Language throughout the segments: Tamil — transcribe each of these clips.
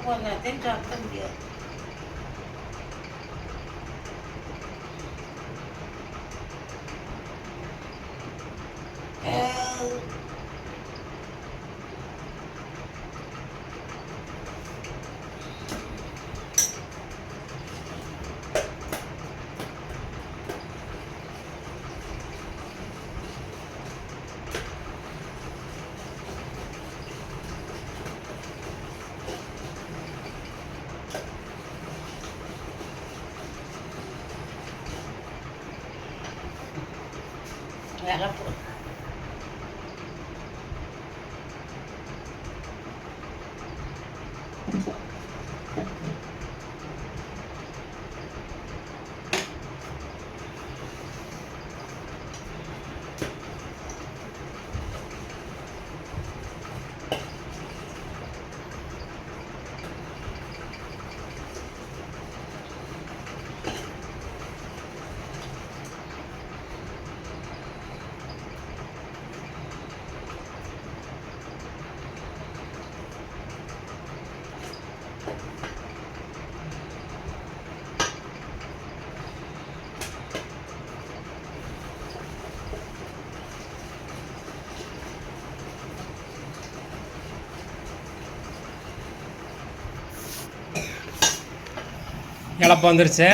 போனாத்தையும் சாப்பிட முடியாது. வேலை போ இழப்பு வந்துருச்சு.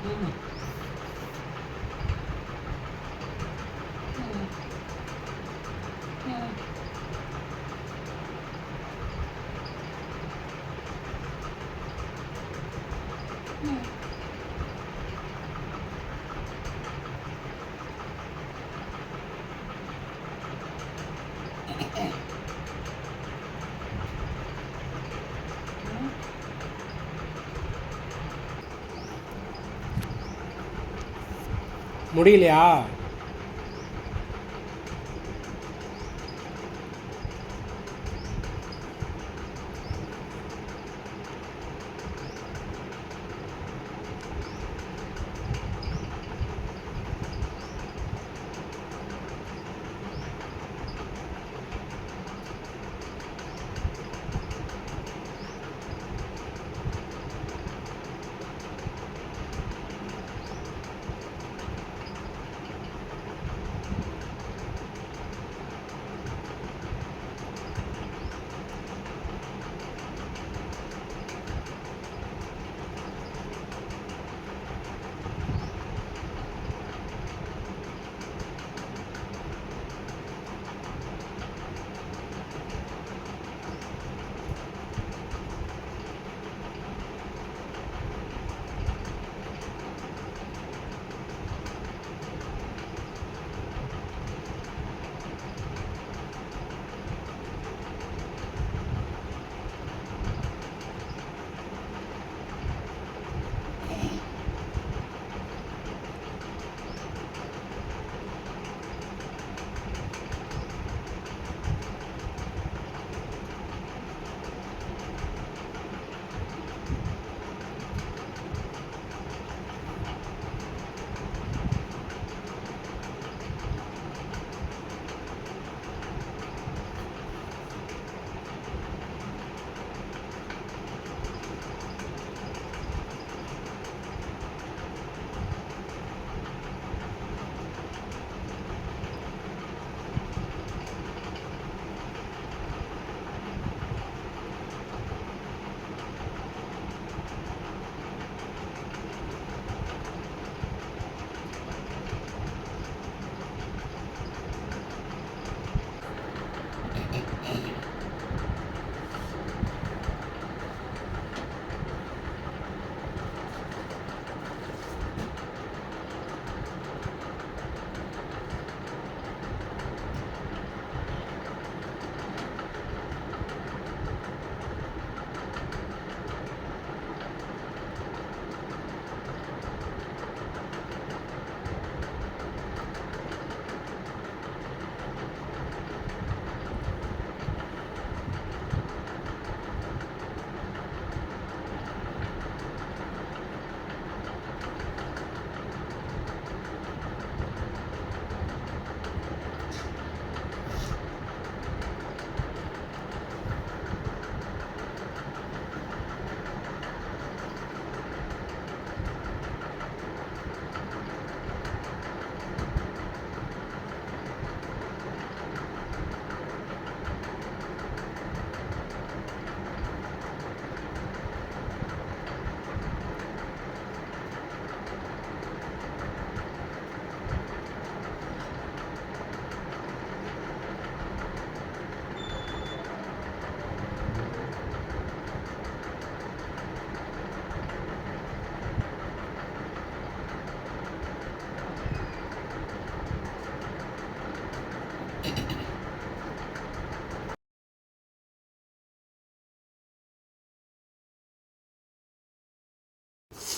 ம் ம் ம் முடியலையா?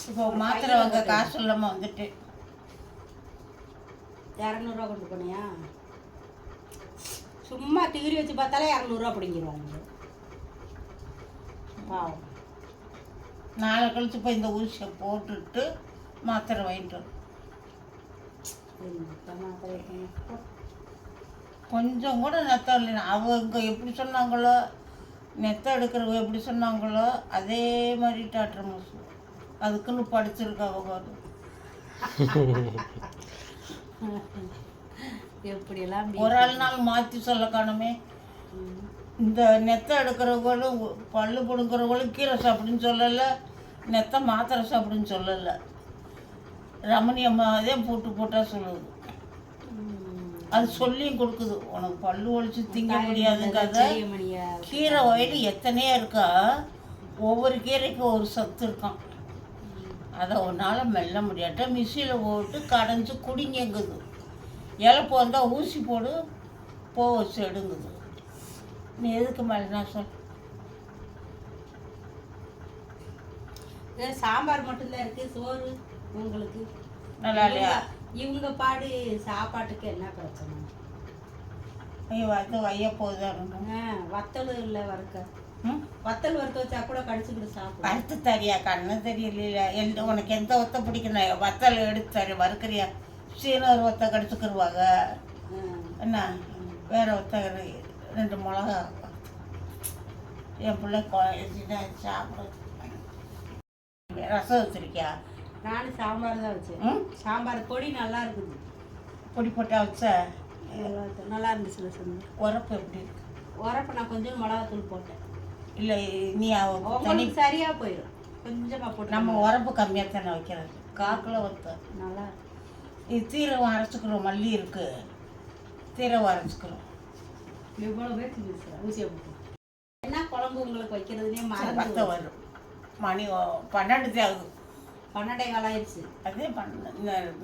இப்போ மாத்திரை வாங்க காசு இல்லாமல் வந்துட்டு 200 கொண்டு போனியா? சும்மா டிகிரி வச்சு பார்த்தாலே 200 பிடிங்கிடுவாங்க. பாவம். நாளை கழிச்சு போய் இந்த ஊசியை போட்டுட்டு மாத்திரை வாங்கிட்டு வரும். கொஞ்சம் கூட நெத்தம் இல்லைன்னா அவங்க எப்படி சொன்னாங்களோ, நெத்தம் எடுக்கிறவங்க எப்படி சொன்னாங்களோ அதே மாதிரி டாக்டர் மோசம் அதுக்குன்னு படிச்சிருக்காங்க. எப்படியெல்லாம் ஒரு ஆள் நாள் மாற்றி சொல்ல காணுமே. இந்த நெத்தம் எடுக்கிறவங்களும் பல்லு பிடுங்குறவங்களும் கீரை சாப்பிடுன்னு சொல்லலை, நெத்தம் மாத்திரை சாப்பிடுன்னு சொல்லலை. ரமணி அம்மா தான் போட்டு போட்டால் சொல்லுது. அது சொல்லியும் கொடுக்குது, உனக்கு பல்லு ஒழிச்சு திங்க முடியாதுங்கிறத. கீரை வயலு எத்தனையோ இருக்கா, ஒவ்வொரு கீரைக்கும் ஒரு சத்து இருக்கான். அதை ஒன்றால் மெல்ல முடியாட்ட மிக்சியில் போட்டு கடைஞ்சி குடிங்கங்குது. இலப்பு வந்தால் ஊசி போடு வச்சு எடுங்குது. நீ எதுக்கு மேலே நான் சொல். சாம்பார் மட்டும்தான் இருக்குது, சோறு உங்களுக்கு நல்லா இல்லையா? இவங்க பாடு சாப்பாட்டுக்கு என்ன பிரச்சனை? வந்து வைய போகுதான். வத்தல் இல்லை வறுக்க, வத்தல் வறுக்க வச்சா கூட கடிச்சுக்கிட்டு சாப்பிடும். வறுத்து தரியா? கண்ணு தெரியல. உனக்கு எந்த ஒத்த பிடிக்கணும்? வத்தல் எடுத்து தர வறுக்கிறியா? சீனர் ஒத்த கடிச்சுக்கிடுவாங்க. என்ன வேற ஒத்த 2 மிளகா என் பிள்ளை சாப்பிடு. ரசம் வச்சிருக்கியா? நானும் சாம்பார் தான் வச்சேன். சாம்பார் பொடி நல்லா இருக்குது. பொடி போட்டா வச்ச நல்லா இருந்துச்சுல சொன்ன. உரப்பு எப்படி இருக்கு? உரப்பு நான் கொஞ்சம் மிளகாத்தூள் போட்டேன். இல்லை நீ உங்களுக்கு சரியாக போயிடும். கொஞ்சமாக போட்டு நம்ம உரப்பு கம்மியாக தானே வைக்கிறது. காக்கில் வைத்த நல்லா. இது தீரகம் அரைச்சிக்கிறோம். மல்லி இருக்கு, தீரகம் அரைச்சிக்கிறோம். எவ்வளோ பேருக்கு பேசுகிறேன் ஊசியை போட்டு. என்ன குழம்பு உங்களுக்கு வைக்கிறதுனே மறந்து வரும். மணி 12 ஆகுது. 12 காலம் ஆயிடுச்சு. அதே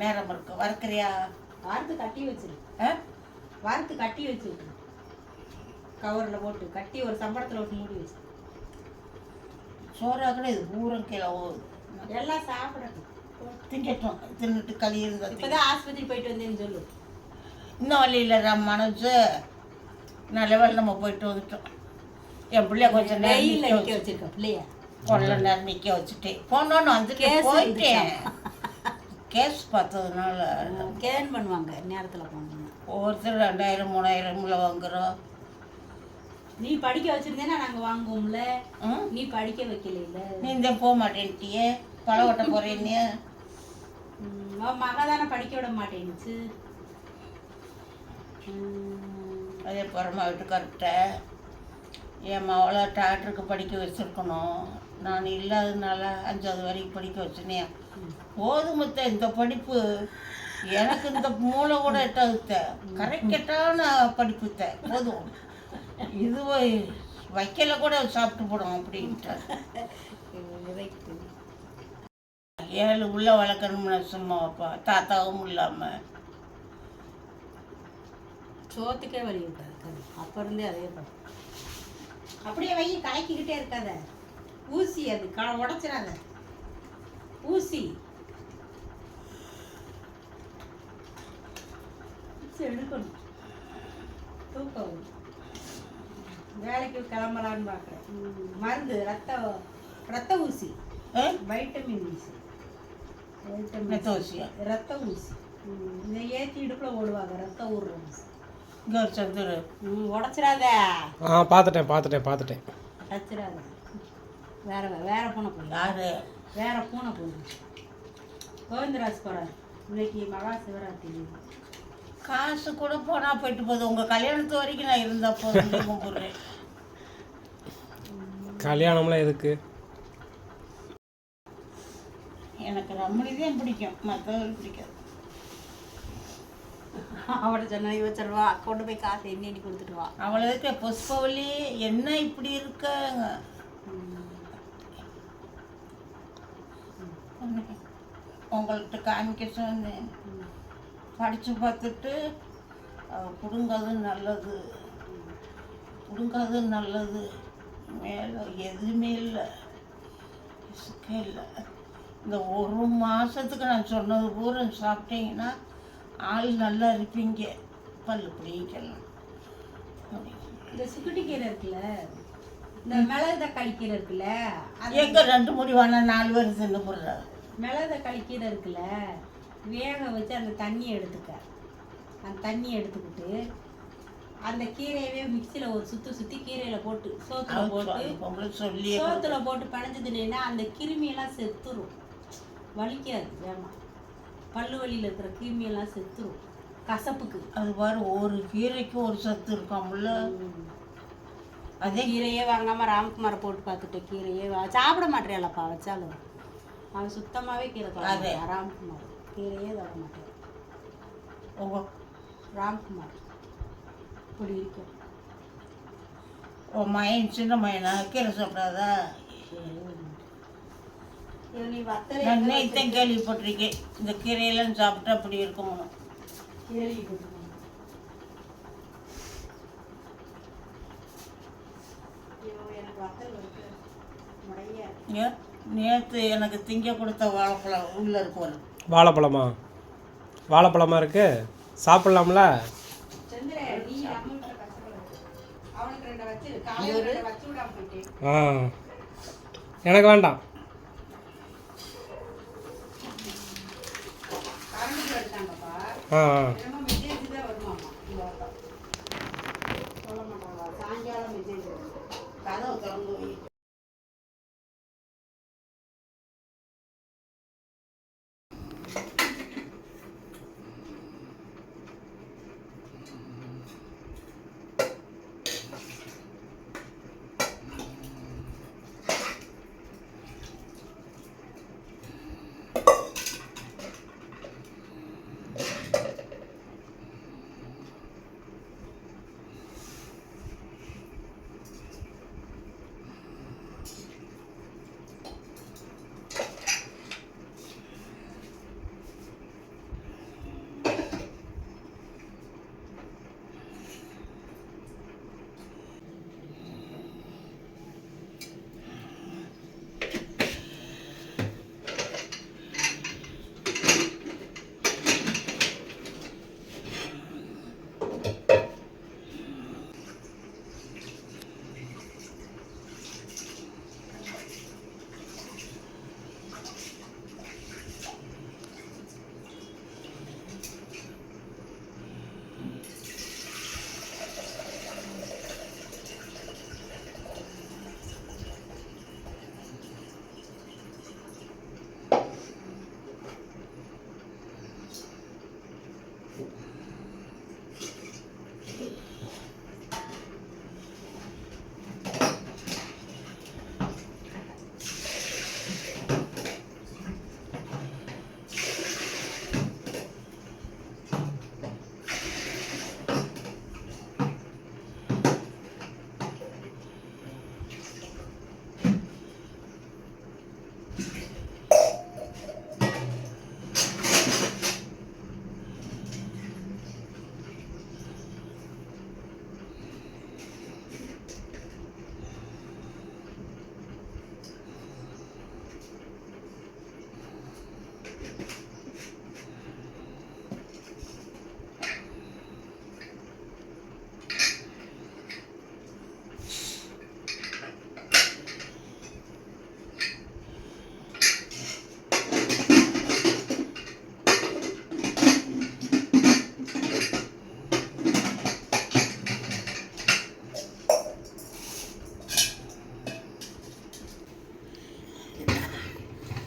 நேரம் இருக்கு. வறுக்கிறியா? வாரத்து கட்டி வச்சிரு. வாரத்து கட்டி வச்சுருக்கு. கவரில் போட்டு கட்டி ஒரு சம்பளத்தில் விட்டு மூடி வச்சு. சோறாக்குனா இது பூரம் கீழே ஓடுது. எல்லாம் சாப்பிடட்டும், திங்கட்டும். தின்னுட்டு களி இருந்தால் இப்போதான் ஆஸ்பத்திரி போயிட்டு வந்தேன்னு சொல்லு. இன்னும் வழி இல்லை மனசு. நல்ல வேலை நம்ம போயிட்டு வந்துட்டோம். என் பிள்ளைய கொஞ்சம் வெயில் நிற்க வச்சிருக்கேன். பிள்ளைய கொள்ள நேரம் நிற்க வச்சுட்டேன். போனோன்னு வந்துட்டு போயிட்டேன். கேஸ் பார்த்ததுனால கேன் பண்ணுவாங்க நேரத்தில் போனோம். ஒவ்வொருத்தர் 2000 3000 வாங்குறோம். நீ படிக்க வச்சிருந்தேன்னா நாங்கள் வாங்குவோம்ல. நீ படிக்க வைக்கல. நீ இந்த போக மாட்டேன்ட்டியே, பழம் ஓட்ட போறேன்னு. மக தானே படிக்க விட மாட்டேன்னுச்சு. அதே புறமா வீட்டுக்கார்ட்ட என் மவளை டாக்டருக்கு படிக்க வச்சுருக்கணும். நான் இல்லாததுனால 5வது வரைக்கும் படிக்க வச்சுனேன். போதுமத்த இந்த படிப்பு எனக்கு இந்த மூளை கூட எட்டாதுத்த. கரெக்டான படிப்புத்த போதும். இது வைக்கல கூட சாப்பிட்டு போடும் அப்படின்ட்டு. 7 உள்ள வளர்க்கணும்னு சும்மா வைப்பா. தாத்தாவும் இல்லாமல் சோத்துக்கே வழி இருக்காது. அப்போ இருந்தே அதே தான். அப்படியே வை, கலக்கிக்கிட்டே இருக்காத. ஊசி அது உடச்சிடாத. ஊசி எடுக்கணும். தூக்கம் வேலைக்கு கிளம்பலான்னு பார்க்குறேன். மருந்து ரத்த ஊசி, வைட்டமின் ஊசி. ரத்த ஊசி இதை ஏற்றி இடுப்பில் ஓடுவாங்க. ரத்தம் ஊடுற ஊசி. இங்கே ஒரு சந்துரு உடச்சிடாத. பார்த்துட்டேன். உடச்சிடாத. வேற பூனை போய் யாரு? வேற பூனை போய் கோவிந்தராஜ் போகிறார். இன்னைக்கு மகா சிவராத்திரி. காசு கூட போனால் போயிட்டு போகுது. உங்கள் கல்யாணத்து வரைக்கும் நான் இருந்தால் போதும் கும்பிட்றேன். கல்யாணம்லாம் எதுக்கு? எனக்கு ரமணி தான் பிடிக்கும், மற்றவங்களுக்கு பிடிக்காது. அவட சொன்ன வச்சிருவா, கொண்டு போய் காசு எண்ணி கொடுத்துட்டு வா. அவளுக்கு புஷ்பவல்லி என்ன இப்படி இருக்காங்க. உங்கள்கிட்ட காமிக்க சொன்னேன். படித்து பார்த்துட்டு பிடுங்காது நல்லது. மேலே எதுவுமே இல்லை, இல்லை. இந்த 1 மாதத்துக்கு நான் சொன்னது பூரா சாப்பிட்டீங்கன்னா ஆள் நல்லா இருப்பீங்க. பல்லு பிடிக்கலாம். இந்த சுக்குட்டி கீரை இருக்குல்ல, இந்த மிளகு தக்காளி கீரை இருக்குல்ல, எங்கே 2 முடி வேணா 4 பேர் தின்னு போடுற. மிளகு தக்காளி கீரை இருக்குல்ல, வேக வச்சு அந்த தண்ணியை எடுத்துக்க. அந்த தண்ணியை எடுத்துக்கிட்டு அந்த கீரையவே மிக்சியில் ஒரு சுற்றி கீரையில் போட்டு சோத்துல போட்டு பிணைஞ்சதுன்னா அந்த கிருமியெல்லாம் செத்துரும். வலிக்காது. வேணாம், பல்லு வலியில் இருக்கிற கிருமியெல்லாம் செத்துரும். கசப்புக்கு அது பாரு, ஒரு கீரைக்கு ஒரு சத்து இருக்காமுல்ல. அதே கீரையே வாங்காமல் ராம்குமாரை போட்டு பார்த்துட்டு கீரையே சாப்பிட மாட்டேறியாலப்பா வச்சாலும். அவன் சுத்தமாகவே கீரை ராம்குமார் கீரையே தொட மாட்டார். உங்கள் ராம்குமார் இப்படி இருக்கும். மயன் சின்ன மயனா கீரை சாப்பிடாதா? நீ வத்தலை நான் நேற்று கேள்விப்பட்டிருக்கேன் இந்த கீரையெல்லாம் சாப்பிட்டா அப்படி இருக்கும்னு. கேள்விப்பட்டிருக்கேன். எனக்கு வத்தல் இருக்கு முறைய. நேற்று எனக்கு திங்க கொடுத்த வாழைப்பழம் உள்ளே இருக்கும். வாழைப்பழமா? வாழைப்பழமா இருக்கு, சாப்பிட்லாம்ல? சந்திரன் நீ நம்மள்கிட்ட கஷ்டப்படாது. அவனுக்கு 2 வச்சு காலையில் 2 வச்சு விடாம போயிட்டேன். எனக்கு வேண்டாம். கரண்ட் எடுத்தாங்கப்பா. என்னமோ மெசேஜ் தான் வருமாமா. சொல்ல மாட்டாங்களா? சாயங்காலம் மெசேஜ் வரும். கதவை திறந்து வை.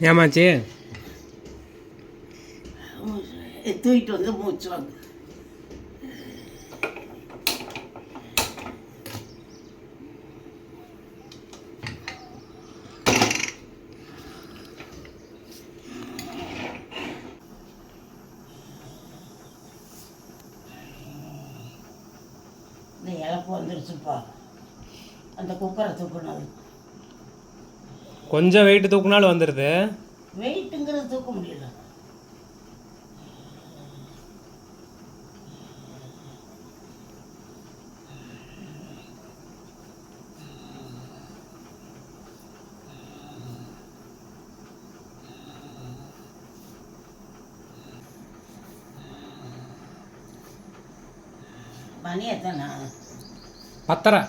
ஏமாச்சி தூக்கிட்டு வந்து மூச்சு வாங்க. இந்த இழப்பு வந்துருச்சுப்பா. அந்த குக்கரை தூக்குனது கொஞ்சம் வெயிட் தூக்குனாலும் வந்துடுது. வெயிட்டுங்கிறது தூக்க முடியல. மணி எத்தனை? 10:30.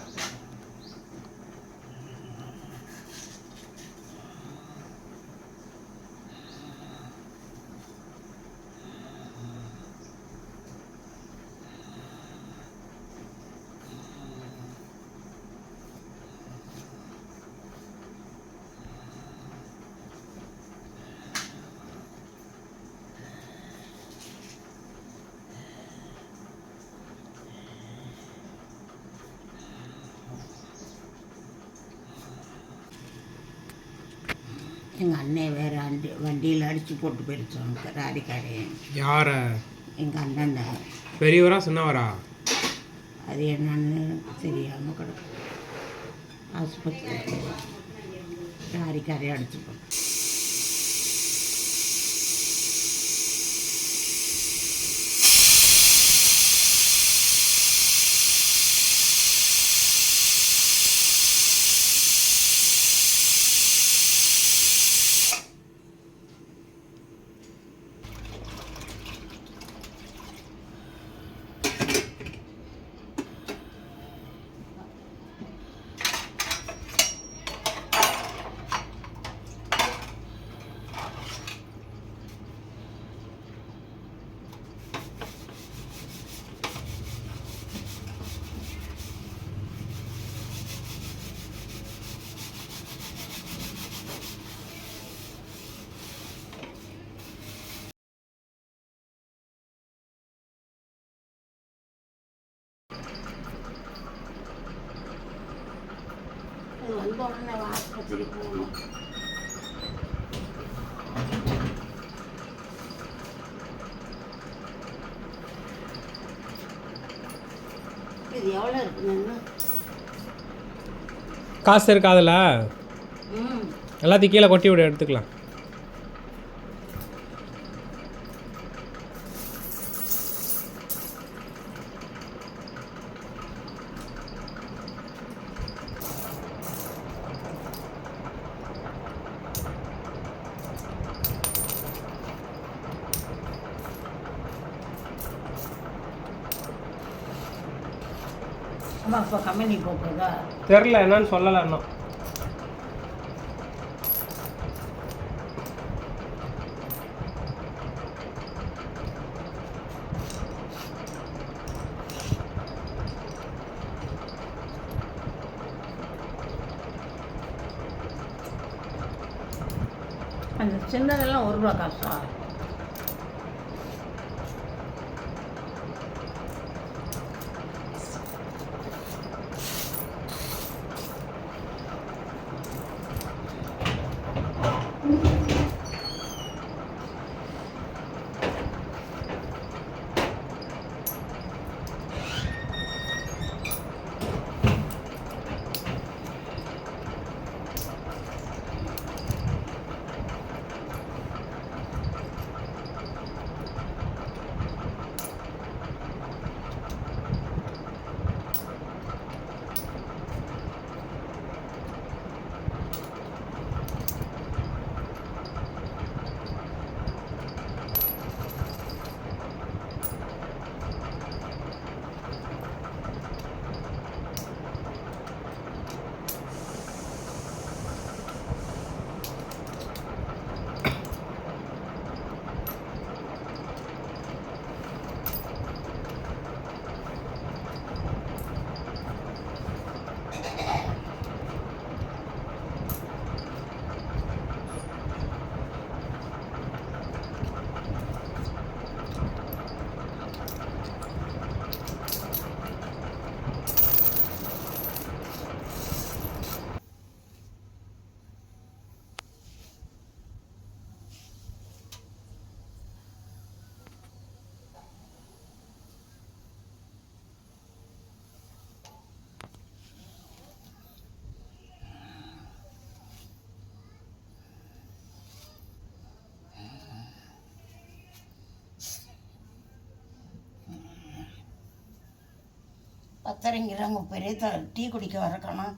எங்கள் அண்ணன் வேறு வண்டியில் அடித்து போட்டு போயிருச்சோம் ராதிக்காரே. யார? எங்கள் அண்ணன் தான். பெரியவரா சின்னவரா? அது என்னன்னு தெரியாமல் கிடக்கும். ஆஸ்பத்திரி ராதிக்காரே அடித்து போட்டு. வந்த உடனே ஆஸ்பத்திரி போகணும். இது எவ்வளோ இருக்குன்னு காசு இருக்கா அதில்? எல்லாத்தையும் கீழே கொட்டி விட எடுத்துக்கலாம். அம்மா இப்போ கம்பெனி போகுதா? தெரில, என்னன்னு சொல்லலை இன்னும். அந்த சின்னதெல்லாம் 1 ரூபா காசா? பத்தரைங்கிறாங்க, பெரிய டீ குடிக்க வரக்கணும்.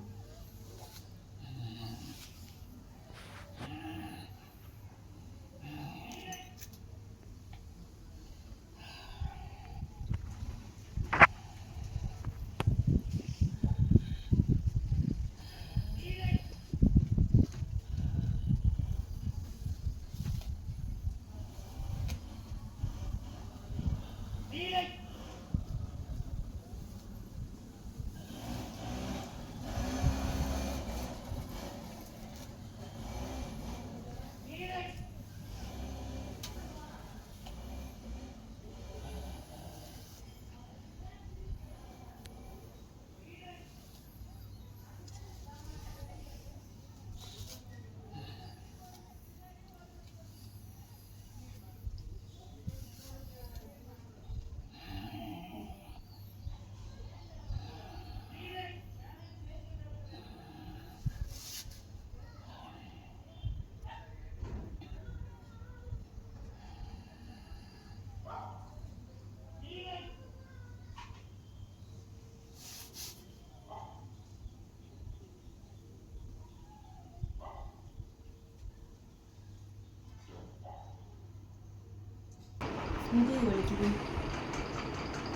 முதுகு வலிக்குது.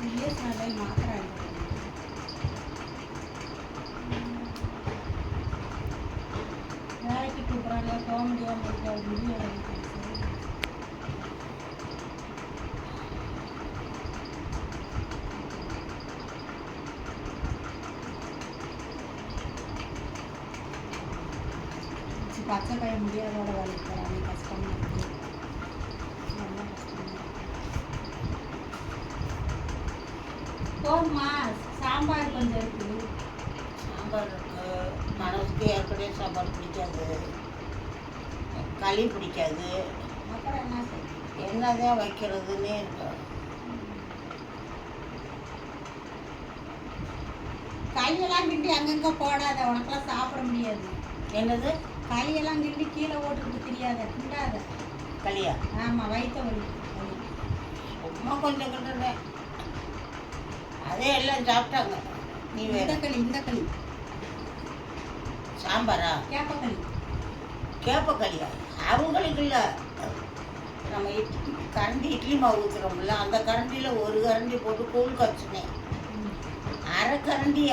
பேசினாலே மாத்திரை வேலைக்கு கூப்பிட்றாங்க, போக முடியாமல் இருக்க முடியல. பச்சை பைய முடியாதோட வேலைக்கு போகிறாங்க, கஷ்டமாக இருக்குது. ரொம்ப கஷ்டமாக போதுமா? சாம்பார் கொஞ்சம் இருக்குது. சாம்பார் இருக்கு. மனசுக்கு ஏற்கனவே சாம்பார் பிடிக்காது, களி பிடிக்காது. அப்புறம் என்ன செய்யும்? என்னதான் வைக்கிறதுன்னே இருக்கு. களியெல்லாம் கிண்டி அங்கங்கே போடாத, உனக்கெல்லாம் சாப்பிட முடியாது. என்னது? களியெல்லாம் கிண்டி கீழே ஓட்டுறது தெரியாத, கிண்டாத. களியா? ஆமாம், வயிற்ற வலி. சும்மா கொஞ்சம் கிண்டுறேன், அதே எல்லாம் சாப்பிட்டாங்க. நீ வேற இந்த களி சாம்பாரா? கேப்பக்களி. கேப்பக்களியா? அவங்களுக்கு இல்லை. நம்ம கரண்டி இட்லி மாவு ஊற்றுறோம்ல, அந்த கரண்டியில் ஒரு கரண்டி போட்டு கூழ் காய்ச்சினேன். அரை கரண்டி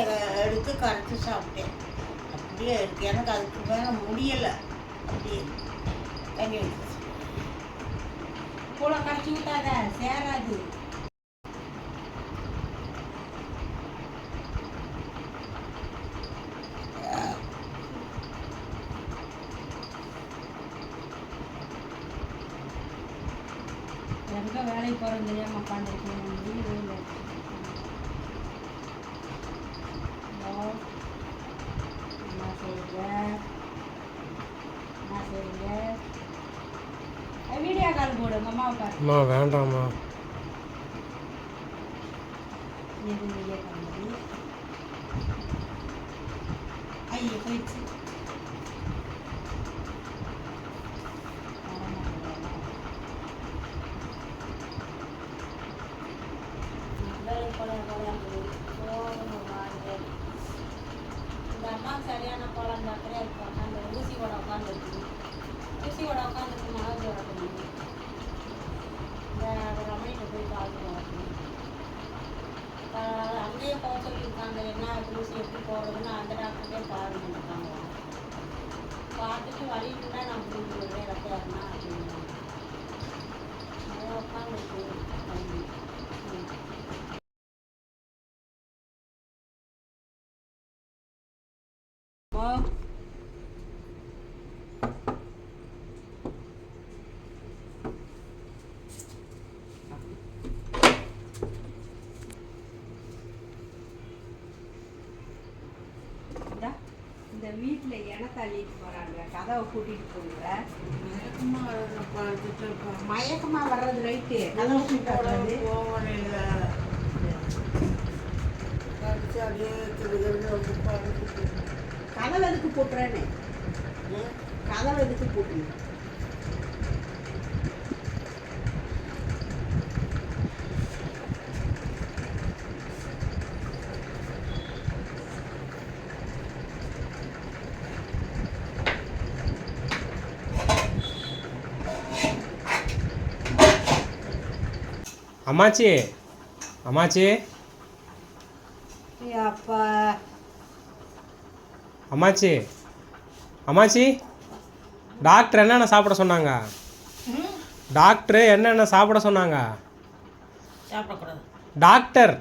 எடுத்து கரைச்சி சாப்பிட்டேன். அப்படியே இருக்கு, எனக்கு அதுக்கு மேலே முடியலை. அப்படியே தண்ணி ஊற்றி கூழை கரைச்சி விட்டாத, சேராது. எங்கே வேலைக்கு போகிறது தெரியாமல் உட்காந்துருக்கேன். முடியவே இல்லை. என்ன செய்யுங்க, என்ன செய்யுங்க? வீடியோ கால் போடு, உங்கள் அம்மாவை பாரு. அம்மா வேண்டாம்மா. எது வீடியோ கால் போடு? ஐயோ போயிடுச்சு. இந்த அம்மாவுக்கு சரியான கோலம் பார்க்கறே இருக்கும். அந்த ஊசியோட உட்காந்துருக்கு, ஊசியோட உட்காந்துருக்கு. மனோஜோட பண்ணி இந்த ரமணிகிட்ட போய் பார்த்து வரணும். அங்கேயே போக சொல்லியிருக்காங்க, என்ன ஊசி எப்படி போடுறதுன்னு அந்த டாக்டர்கிட்டே பாருங்க. பார்த்துட்டு வழிட்டுனா நான் புரிஞ்சுக்கிறேன், ரத்தையாருனா அப்படின்னு அதை உட்காந்துருக்கு. இந்த வீட்டில் இனத்தள்ளிட்டு போகிறாங்க, கதவை கூட்டிகிட்டு போடுங்க. மயக்கமாக வர்றது ரைட்டு, கதவை கூட்டாது. கதவை எதுக்கு போட்டுறேன்னு, கதவை எதுக்கு போட்டுருங்க? அம்மாச்சி, அம்மாச்சி, அப்பா, அம்மாச்சி, அம்மாச்சி, டாக்டர் என்னென்ன சாப்பிட சொன்னாங்க? டாக்டர் என்னென்ன சாப்பிட சொன்னாங்க? சாப்பிடக்கூடாது. டாக்டர்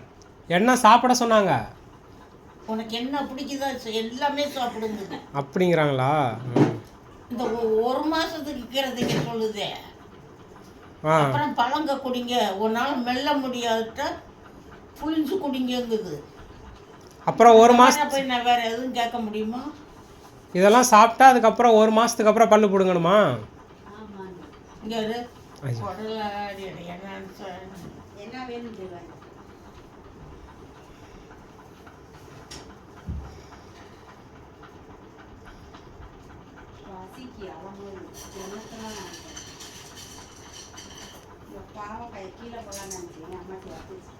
என்ன சாப்பிட சொன்னாங்க? உனக்கு என்ன பிடிக்குதோ எல்லாமே சாப்பிடுங்க அப்படிங்கிறாங்களா? இந்த ஒரு மாசத்துக்கு கீரை சொல்லுதே. அப்புறம் பழங்க குடிங்க, உன்னால மெல்ல முடியாத புளிஞ்சு குடிங்குது. அப்புறம் ஒரு மாதம் போய் நான் வேற எதுவும் கேட்க முடியுமா? இதெல்லாம் சாப்பிட்டா அதுக்கப்புறம் ஒரு மாதத்துக்கு அப்புறம் பல்லு பிடுங்கணுமா? இங்கே என்ன வேணும்? பாவக்காய் கீழே போகலான்னு நினைச்சேன், அம்மாச்சி வந்துச்சு.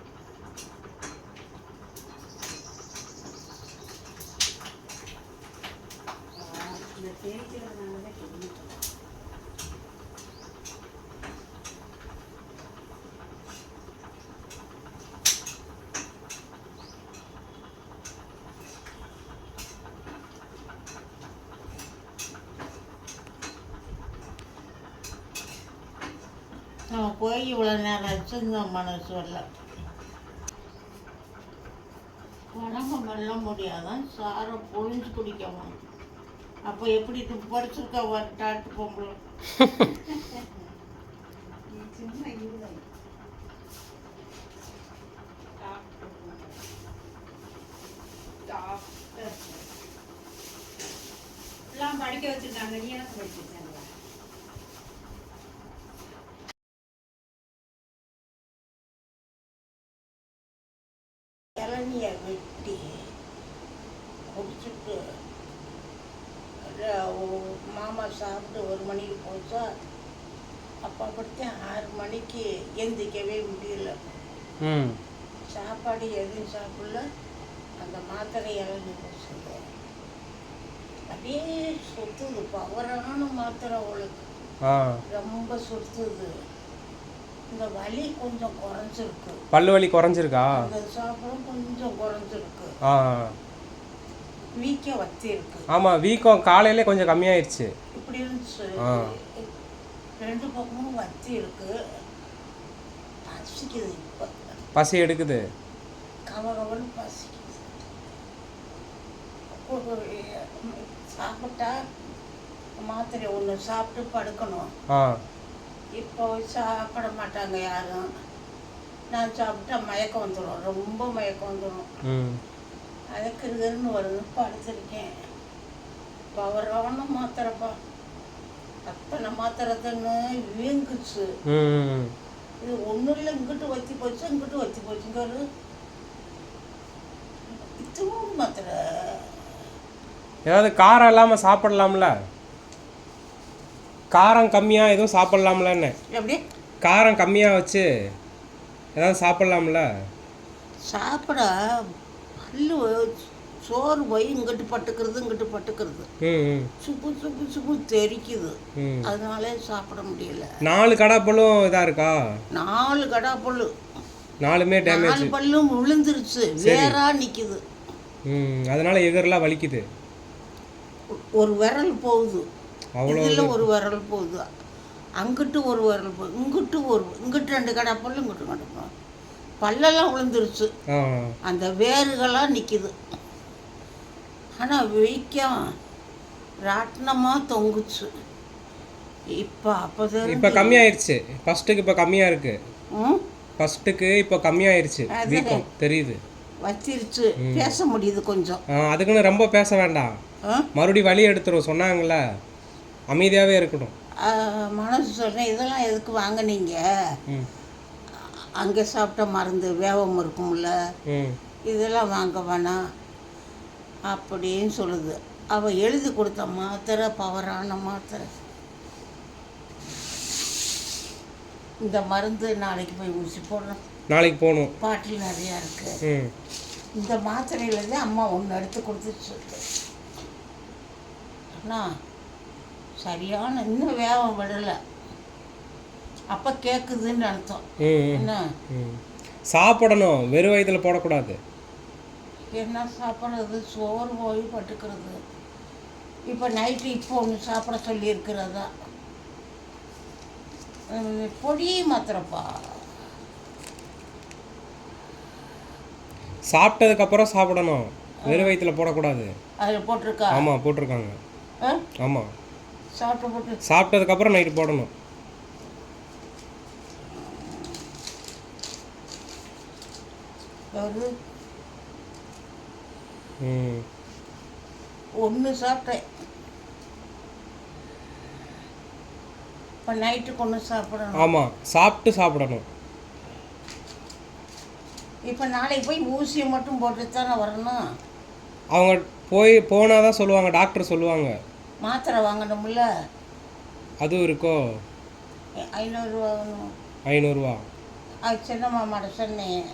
இந்த தேய்க்கிறதுனால தான் நம்ம போய் இவ்வளோ நேரம் ஆச்சு இந்த மனசு வரல. உடம்பு மெல்ல முடியாதான் சாரை பொழிஞ்சு குடிக்கணும். அப்போ எப்படி படிச்சிருக்கா வரட்டாட்டு பொம்பளை. எல்லாம் படிக்க வச்சுருக்காங்க, நீ எனக்கு படிக்க வச்சாங்க. இளநியை வெட்டி குடிச்சிட்டு மாமா சாப்பிட்டு 1 மணிக்கு போச்சா, அப்போ அப்படித்தான் 6 மணிக்கு எந்திரிக்கவே முடியல. சாப்பாடு எதுவும் சாப்பிடல. அந்த மாத்திரை இளநி குடிச்சது அப்படியே சுற்றுது. பவரான மாத்திரை அவளுக்கு ரொம்ப சுற்றுது. இந்த வலி கொஞ்சம் குறைஞ்சிருக்கு. பல்லு வலி குறைஞ்சிருக்கா? அந்த சாப்பிடும் கொஞ்சம் குறைஞ்சிருக்கு. வீக்கம் வத்தி இருக்கு. ஆமாம், வீக்கம் காலையிலே கொஞ்சம் கம்மியாயிடுச்சு. இப்படி இருந்துச்சு. 2 பக்கமும் வத்தி இருக்கு. பசிக்குது. இப்போ பசி எடுக்குது. கவகவன்னு பசிக்குது. சாப்பிட்டா மாத்திரை ஒன்று சாப்பிட்டு படுக்கணும். இப்போ சாப்பிட மாட்டாங்க யாரும். நான் சாப்பிட்டா மயக்கம் வந்துடும், ரொம்ப மயக்கம் வந்துடும். அதுக்கு இருக்குன்னு வருது. படுத்திருக்கேன். பவரான மாத்திரைப்பா. அத்தனை மாத்திரை தண்ணு வீங்குச்சு. இது ஒன்றும் இல்லை, இங்கிட்டு வத்தி போச்சு, இங்கிட்டு வத்தி போச்சுங்க. இதுவும் மாத்திரை. ஏதாவது காரம் இல்லாமல் சாப்பிடலாம்ல? காரம் கம்மியாக எதுவும் சாப்பிட்லாம்லன்னு. எப்படி காரம் கம்மியாக வச்சு ஏதாவது சாப்பிட்லாம்ல? சாப்பிட பல்லு சோறு போய் இங்கிட்டு பட்டுக்கிறது, இங்கிட்டு பட்டுக்கிறது. சுப்பு சுப்பு சுப்பு தெரிக்குது. அதனால சாப்பிட முடியல. 4 கடாப்பல்லும் இதாக இருக்கா? 4 கடாப்பல்லு. 4மே டேமேஜ். 4 பல்லும் விழுந்துருச்சு, வேறா நிற்குது. அதனால எகரெல்லாம் வலிக்குது. ஒரு விரல் போகுது, இதில் ஒரு விரல் போகுது, அங்கிட்டு ஒரு விரல் போகுது, இங்கிட்டு 2 கடாப்பல்லு, இங்கிட்டு கடாப்பல்லு. பல்லெல்லாம் விழுந்துருச்சு. அந்த வேர்களாக நிற்கிது. ஆனால் வீக்கம் ராட்டினமாக தொங்குச்சு. இப்போ கம்மியாயிருச்சு. ஃபர்ஸ்ட்டுக்கு இப்போ கம்மியாக இருக்கு. ஃபர்ஸ்ட்டுக்கு இப்போ கம்மியாயிருச்சு. வீக்கம் தெரியுது, வச்சிருச்சு. பேச முடியுது கொஞ்சம். அதுக்குன்னு ரொம்ப பேச வேண்டாம். மறுபடியும் வலி எடுத்துரும் சொன்னாங்கல்ல, அமைதியாகவே இருக்கணும். மனசு சொல்கிறேன், இதெல்லாம் எதுக்கு வாங்கினீங்க? அங்கே சாப்பிட்ட மருந்து வேகம் இருக்கும்ல, இதெல்லாம் வாங்க வேணாம் அப்படின்னு சொல்லுது. அவள் எழுதி கொடுத்த மாத்திரை பவரான மாத்திரை. இந்த மருந்து நாளைக்கு போய் ஊசி போடணும். நாளைக்கு போகணும். பாட்டில் நிறையா இருக்குது. இந்த மாத்திரையில் தான் அம்மா ஒன்று எடுத்து கொடுத்துச்சு. ஆனால் சரியான இன்னும் வேகம் விடலை. அப்போ கேட்குதுன்னு அர்த்தம். என்ன சாப்பிடணும், வெறும் வயிற்றில் போடக்கூடாது. என்ன சாப்பிட்றது? சோறு போய் பட்டுக்கிறது. இப்போ நைட்டு இப்போ ஒன்று சாப்பிட சொல்லியிருக்கிறதா. பொடி மாத்திரப்பா. சாப்பிட்டதுக்கப்புறம் சாப்பிடணும், வெறும் வயிற்றில் போடக்கூடாது. அதில் போட்டிருக்கா? ஆமாம், போட்டிருக்காங்க. ஆமாம், சாப்பிட்டதுக்கப்புறம் நைட்டு போடணும். ஒன்று சாப்பிட்டேன். இப்போ நைட்டுக்கு ஒன்று சாப்பிடணும். ஆமாம், சாப்பிடணும். இப்போ நாளைக்கு போய் ஊசியை மட்டும் போட்டு தானே வரணும். அவங்க போனால் தான் சொல்லுவாங்க, டாக்டர் சொல்லுவாங்க. மாத்திரை வாங்கணும்ல, அதுவும் இருக்கோ? 500 ரூபா வேணும். 500 ரூபா? அது சின்ன மாமாட்ட சொன்னேன்.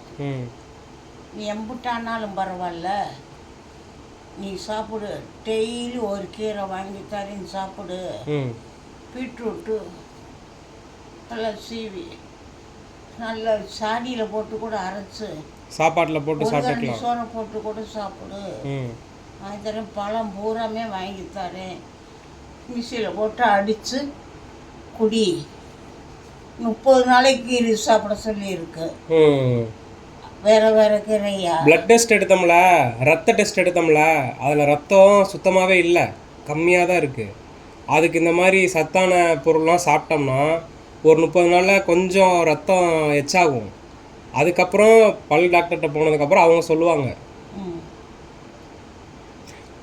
நீ எம்புட்டானாலும் பரவாயில்ல, நீ சாப்பிடு. டெய்லி ஒரு கீரை வாங்கி தரேன், சாப்பிடு. பீட்ரூட்டு நல்லா சீவி நல்லா சாடியில் போட்டு கூட அரைச்சி சாப்பாட்டில் போட்டு சாப்பிட்டுக்கலாம். சோறை போட்டு கூட சாப்பிடு. வாங்கி தரேன். பழம் பூராமே வாங்கி தரேன். மிக்சியில் போட்டு அடித்து குடி. 30 நாளைக்கு கீரை சாப்பிட சொல்லியிருக்கு. ம் வேற வேற கீரையா? பிளட் டெஸ்ட் எடுத்தோம்ல, ரத்த டெஸ்ட் எடுத்தோம்ல, அதில் ரத்தம் சுத்தமாகவே இல்லை, கம்மியாக தான் இருக்குது. அதுக்கு இந்த மாதிரி சத்தான பொருள்லாம் சாப்பிட்டோம்னா ஒரு 30 நாளில் கொஞ்சம் ரத்தம் எச்சாகும். அதுக்கப்புறம் பல் டாக்டர்கிட்ட போனதுக்கப்புறம் அவங்க சொல்லுவாங்க, ம்.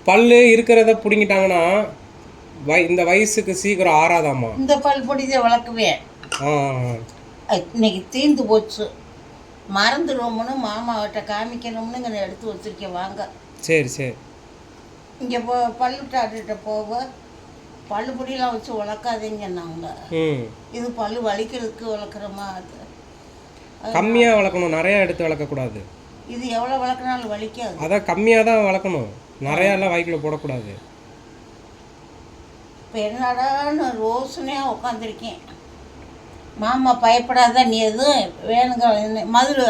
பல் இருக்கிறத பிடுங்கிட்டாங்கன்னா இந்த வயசுக்கு சீக்கிரம் ஆறாதாம்மா. இந்த பல் பொடிதை வளர்க்குவேன். ஆ இன்னைக்கு தீர்ந்து போச்சு, மறந்துடுவோம்னு மாமாவிட்ட காமிக்கணும்னு இங்கே எடுத்து வச்சிருக்கேன். வாங்க. சரி சரி. இங்கே பல்லு டாக்டர்கிட்ட போக பல்லு பொடியெல்லாம் வச்சு வளர்க்காதீங்கன்னாங்க. ம் இது பல்லு வலிக்கிறதுக்கு வளர்க்குறோமா? அது கம்மியாக வளர்க்கணும், நிறையா எடுத்து வளர்க்கக்கூடாது. இது எவ்வளோ வளர்க்குனாலும் வலிக்காது. அதான் கம்மியாக தான் வளர்க்கணும், நிறையாலாம் வாய்க்குள்ள போடக்கூடாது. இப்போ என்னடா நான் ரோசனையாக உட்காந்துருக்கேன். மாமா பயப்படாத, நீ எதுவும் வேணுங்க மதுள்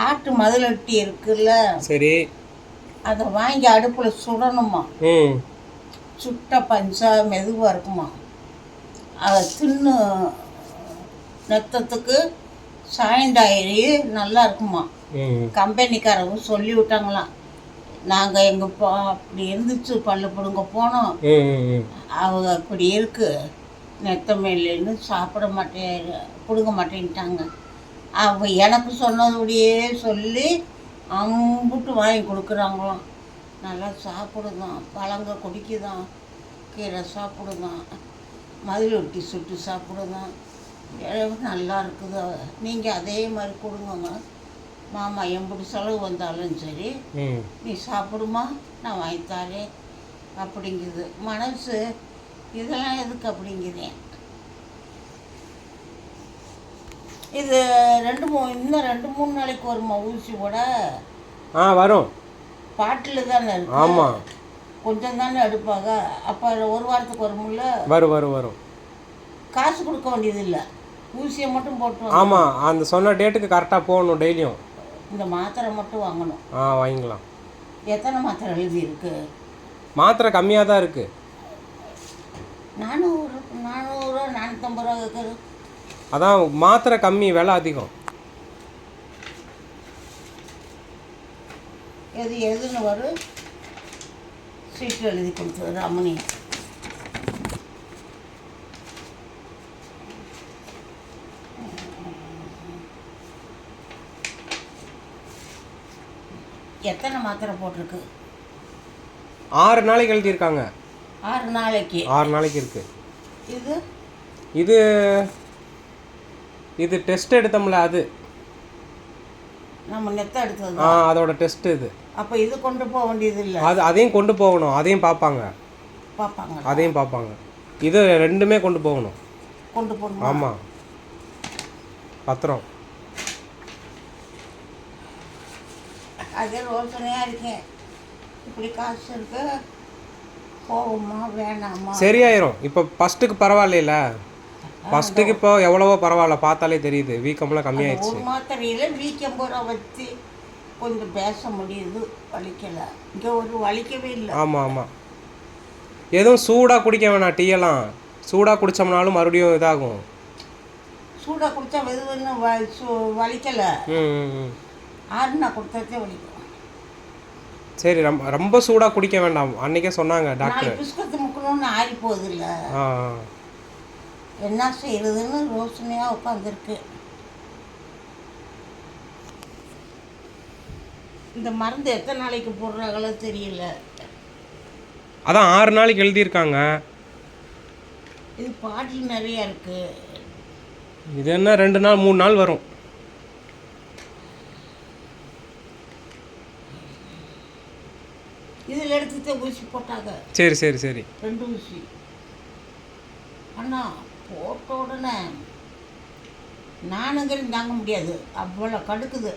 ஆட்டு மதுளட்டி இருக்குல்ல, சரி, அதை வாங்கி அடுப்பில் சுடணுமா. ம் சுட்ட பஞ்சா மெதுவாக இருக்குமா. அதை தின்னு நெத்தத்துக்கு சாயண்டாயிரி நல்லா இருக்குமா. ம் கம்பெனிக்காரங்க சொல்லி விட்டாங்களாம். நாங்கள் எங்கள் அப்படி இருந்துச்சு, பல்லு பிடுங்க போனோம். ம் ம் அவங்க அப்படி இருக்கு, நெத்தமையிலேருந்து சாப்பிட மாட்டேன் பிடுங்க மாட்டேன்ட்டாங்க. அவங்க எனக்கு சொன்னதுபடியே சொல்லி அம்புட்டு வாங்கி கொடுக்குறாங்களாம். நல்லா சாப்பிடுதான், பழங்க குடிக்குதான், கீரை சாப்பிடுதான், மதுள் ரொட்டி சுட்டு சாப்பிடுதான், நல்லா இருக்குது. நீங்கள் அதே மாதிரி கொடுங்கங்க மாமா, எம்படி செலவு வந்தாலும் சரி ம் நீ சாப்பிடுமா, நான் வாங்கித்தாரேன் அப்படிங்குது மனசு. இதெல்லாம் எதுக்கு அப்படிங்கிறேன். இது இன்னும் 2-3 நாளைக்கு வருமா ஊசி போட? வரும். பாட்டில் தானே இருக்கு. ஆமாம், கொஞ்சம் தானே எடுப்பாங்க. அப்போ 1 வாரத்துக்கு வரும்ல? வரும். காசு கொடுக்க வேண்டியது இல்லை, ஊசியை மட்டும் போட்டு. ஆமாம், அந்த சொன்ன டேட்டுக்கு கரெக்டாக போகணும் டெய்லியும். இந்த மாத்திரை மட்டும் வாங்கணும். வாங்கிக்கலாம். எத்தனை மாத்திரை எழுதியிருக்கு? மாத்திரை கம்மியாக தான் இருக்குது. 400 450 ரூபா இருக்குது. அதான் மாத்திரை கம்மி, விலை அதிகம். எதுன்னு வரும் சீட்டு எழுதி கொடுத்தது ரமணி. எத்தனை மாத்திரை போட்டிருக்கு? 6 நாளைக்கு எழுதியிருக்காங்க. 6 நாளைக்கு? 6 நாளைக்கு இருக்கு. இது இது டெஸ்ட் எடுத்தோம்ல, அது நம்ம நெத்த எடுத்தது. அதோட டெஸ்ட் இது. அப்போ இது கொண்டு போக வேண்டியது இல்லை? அதையும் கொண்டு போகணும், அதையும் பார்ப்பாங்க. அதையும் பார்ப்பாங்க. இது 2மே கொண்டு போகணும். கொண்டு போகணும். ஆமாம், பத்திரம். அதே யோசனையாக இருக்கேன், இப்படி காசு இருக்கு, போகுமா வேணாமா? சரியாயிரும். இப்போ ஃபஸ்ட்டுக்கு பரவாயில்ல, ஃபஸ்ட்டுக்கு இப்போ எவ்வளவோ பரவாயில்ல, பார்த்தாலே தெரியுது, வீக்கம்லாம் கம்மியாயிடுச்சு. ஒரு மாத்திரையில் வீக்கம் பூரா வச்சு கொஞ்சம் பேச முடியுது, வலிக்கலை. இங்கே ஒரு வலிக்கவே இல்லை. ஆமாம், எதுவும் சூடாக குடிக்க வேணாம். டீயெல்லாம் சூடாக குடித்தோம்னாலும் மறுபடியும் இதாகும். சூடாக குடித்தா வெதுவென்னு வலிக்கலை. ஆறுனா கொடுத்ததே வலிக்கும். சரி, ரொம்ப சூடாக குடிக்க வேண்டாம், அன்றைக்கே சொன்னாங்க டாக்டர். பிஸ்கத்து முக்கணும்னு ஆறி போகுது இல்லை, என்ன செய்யறதுன்னு யோசனையாக உட்காந்துருக்கு. இந்த மருந்து எத்தனை நாளைக்கு போடுறாங்களோ தெரியல. அதான் 6 நாளைக்கு எழுதியிருக்காங்க. இது பாட்டில் நிறையா இருக்கு. இது என்ன 2 நாள் 3 நாள் வரும். இதில் எடுத்துட்டு ஊசி போட்டாங்க. சரி சரி சரி. 2 ஊசி. அண்ணா போட்ட உடனே நானுங்கிறது தாங்க முடியாது, அவ்வளோ கடுக்குது.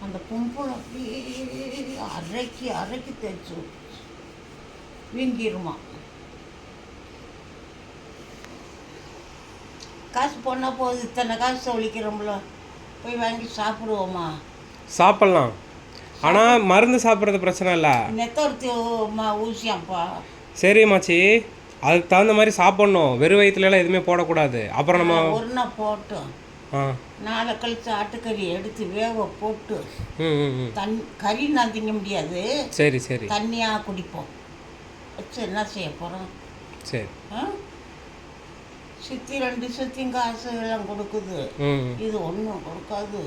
அந்த பொம்பளை அப்படியே அரைக்கி தேய்ச்சி வீங்கிருமா. காசு போனால் போகுது, இத்தனை காசு ஒழிக்கிறோம்ல, போய் வாங்கி சாப்பிடுவோமா? சாப்பிட்லாம், ஆனால் மருந்து சாப்பிட்றது பிரச்சனை இல்லை. நெத்தொருத்தி ஊசியாப்பா. சரி மாச்சி, அதுக்கு தகுந்த மாதிரி சாப்பிட்ணும். வெறும் வயிற்றுலலாம் எதுவுமே போடக்கூடாது. அப்புறம் நம்ம ஒரு நாள் போட்டோம், ஆ நாளை கழிச்சு ஆட்டுக்கறி எடுத்து வேக போட்டு ம் ம் ம் கறி நான் திங்க முடியாது, சரி சரி தண்ணியாக குடிப்போம். வச்சு என்ன செய்ய போகிறோம்? சரி. சித்தி 2 சித்தியும் காசு எல்லாம் கொடுக்குது, ம் இது ஒன்றும் கொடுக்காது.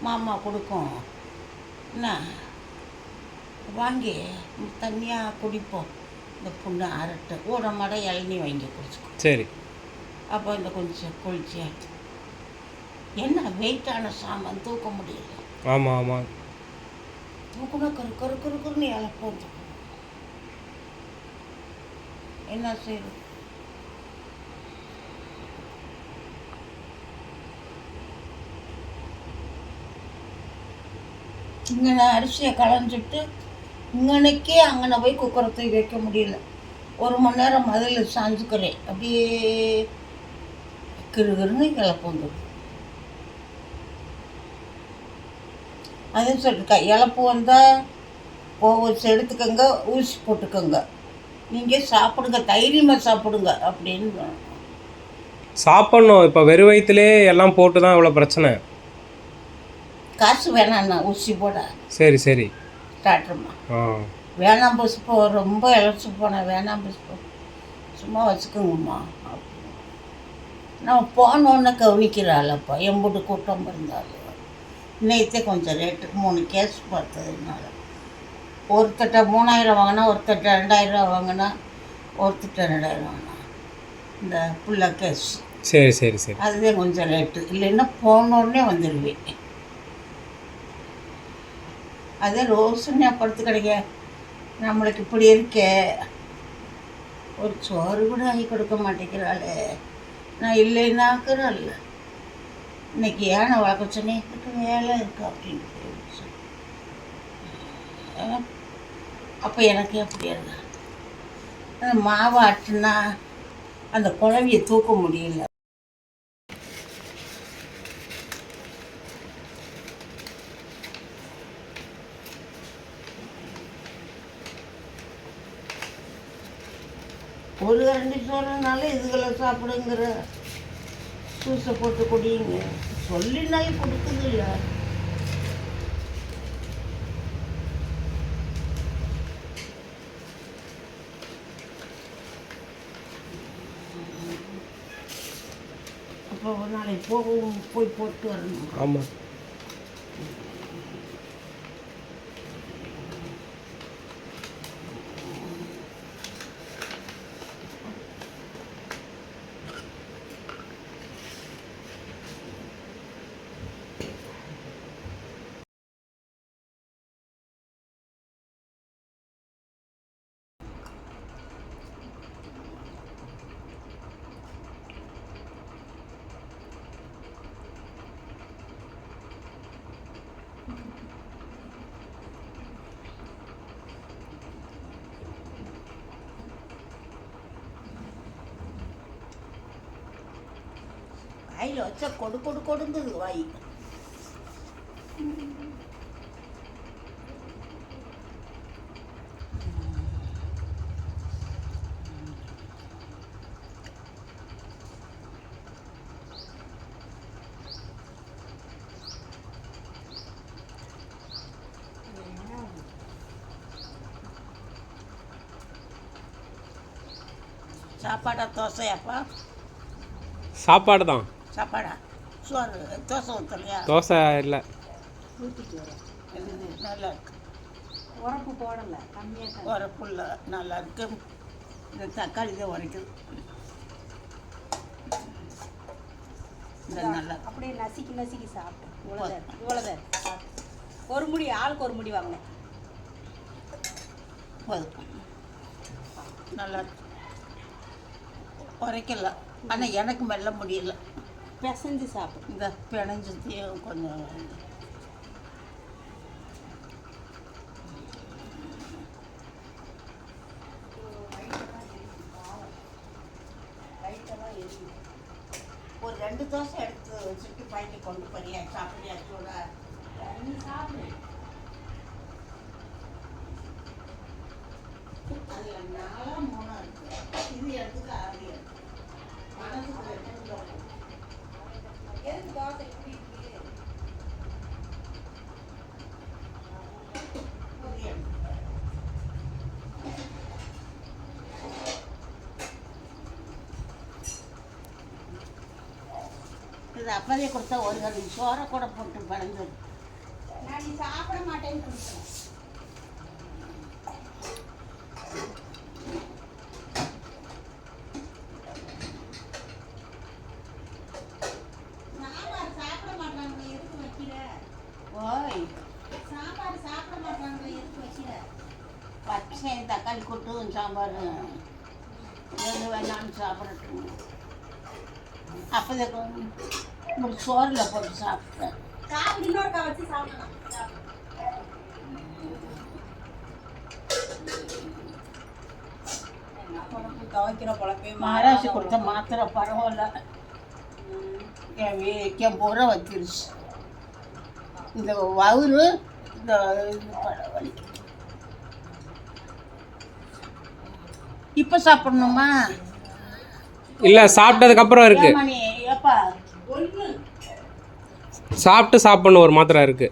மாமா கொடுக்கும், என்ன வாங்கி தண்ணியாக குடிப்போம். இந்த புண்ணு அரட்டை ஊடமாட இளநீ வாங்கி குடிச்சுக்கோ. சரி. அப்போ இந்த கொஞ்சம் குளிச்சியா என்ன வெயிட்டான சாமான் தூக்க முடியல. ஆமாம் ஆமாம். தூக்குனா கருக்குன்னு இழப்போம். என்ன செய்யுது? இங்கே அரிசியை களைஞ்சிட்டு இங்கனைக்கே அங்கே போய் குக்கரை தூக்கி வைக்க முடியல. 1 மணி நேரம் மதில் சாஞ்சுக்கிறேன், அப்படியே கிருகிருன்னு இழப்பு. அதுன்னு சொல்லிருக்கா, இழப்பு வந்தால் வச்சு எடுத்துக்கோங்க, ஊசி போட்டுக்கோங்க, நீங்கள் சாப்பிடுங்க, தைரியமாக சாப்பிடுங்க அப்படின்னு சாப்பிட்ணும். இப்போ வெறும் வயிற்றுலே எல்லாம் போட்டு தான் இவ்வளோ பிரச்சனை. காசு வேணாண்ணா ஊசி போட. சரி சரி. டாக்டர்மா வேணாம் புஷ்போ, ரொம்ப இழைச்சி போனேன், வேணாம் புஷ்போ, சும்மா வச்சுக்கோங்கம்மா. நம்ம போனோன்னு கவனிக்கிறாளப்பா, எம்புட்டு கூட்டம் இருந்தாலும். இன்னைத்தே கொஞ்சம் ரேட்டு 3 கேஸ் பார்த்ததுனால ஒருத்தட்ட 3000 வாங்கினா, ஒருத்தட்ட 2000 வாங்கினா, ஒருத்தட்ட 2000 வாங்கினா, இந்த புள்ள கேஸ். சரி சரி சரி. அதுவே கொஞ்சம் ரேட்டு, இல்லைன்னா போனோடனே வந்துடுவேன். அதே ரோசுன்னு படுத்து கிடைக்க நம்மளுக்கு இப்படி இருக்கே, ஒரு சோறு கூட ஆகி கொடுக்க மாட்டேங்கிறாளே. நான் இல்லைன்னாக்குறேன், இல்லை இன்னைக்கு ஏன் வளர்க்க சொன்னேன், எனக்கு வேலை இருக்கு அப்படின்னு சொல்லி. அப்போ எனக்கு எப்படி இருந்த அந்த மாவு ஆட்டுனா அந்த குழவியை தூக்க முடியல. ஒரு 2 சோறுனாலும் இதுகளை சாப்பிடுங்கிற, ஜூஸை போட்டு குடிங்க சொல்லினாலும் கொடுக்குது இல்லை. அப்போ நாளைக்கு போய் போட்டு வரணும். ஆமாம். வாயில் வச்சா கொடுங்குது வாய். சாப்பாடா தோசையாப்பா? சாப்பாடு தான். சாப்பாடா? சோறு தோசை ஊற்றலையா? தோசை இல்லை, ஊற்றிட்டு வரோம். நல்லா இருக்கு. உரப்பு போடலை, கம்மியாக உரப்பு இல்லை, நல்லா இருக்கு. இந்த தக்காளி தான் உரைக்குது. இந்த நல்லா அப்படியே நசுக்கி சாப்பிட்டோம். இவ்வளோதான் ஒரு முடி, ஆளுக்கு ஒரு முடி வாங்கினேன். போதும், நல்லா இருக்கு. உரைக்கல, ஆனால் எனக்கு மெல்ல முடியல. பிசைஞ்சு சாப்பிடும். இந்த பிணைஞ்சத்தையும் கொஞ்சம் ஒரு 2 தோசை எடுத்து வச்சுட்டு பைக்கு கொண்டு போறியா? சாப்பிடியா? சூட நீ சாப்பிடு. அதில் 4 3 இருக்கு. இது எடுத்துக்க அது மனசுக்கு எதுக்கு தோசை இப்படி இருக்கு? இது அப்பதே கொடுத்தா ஒரு கறி சோறை கூட போட்டு பழந்து. நான் நீ சாப்பிட மாட்டேன்னு சொல்லிட்டேன். சாம்பார் சாப்பிட மாட்டாங்களே எதுக்கு வைக்கிற? ஓய் சாம்பார் சாப்பிட மாட்டாங்களே எதுக்கு வைக்கிற? பச்சை தக்காளி கொட்டு சாம்பார் எது வேணாலும் சாப்பிடட்டும். அப்போதே ஒரு சோறில் போட்டு சாப்பிட்டேன். காப்பி இன்னொருக்கா வச்சு சாப்பிடலாம். துவைக்கிற பழப்பே மகாராசி கொடுத்த மாத்திரை பரவாயில்ல. என் பூரா வச்சிருச்சு. இந்த வவுறு இந்த வலி இப்போ சாப்பிடணுமா? இல்லை, சாப்பிட்டதுக்கப்புறம் இருக்கு. மணி ஏப்பா சாப்பிட்டு சாப்பிடணும் ஒரு மாத்திரை இருக்கு.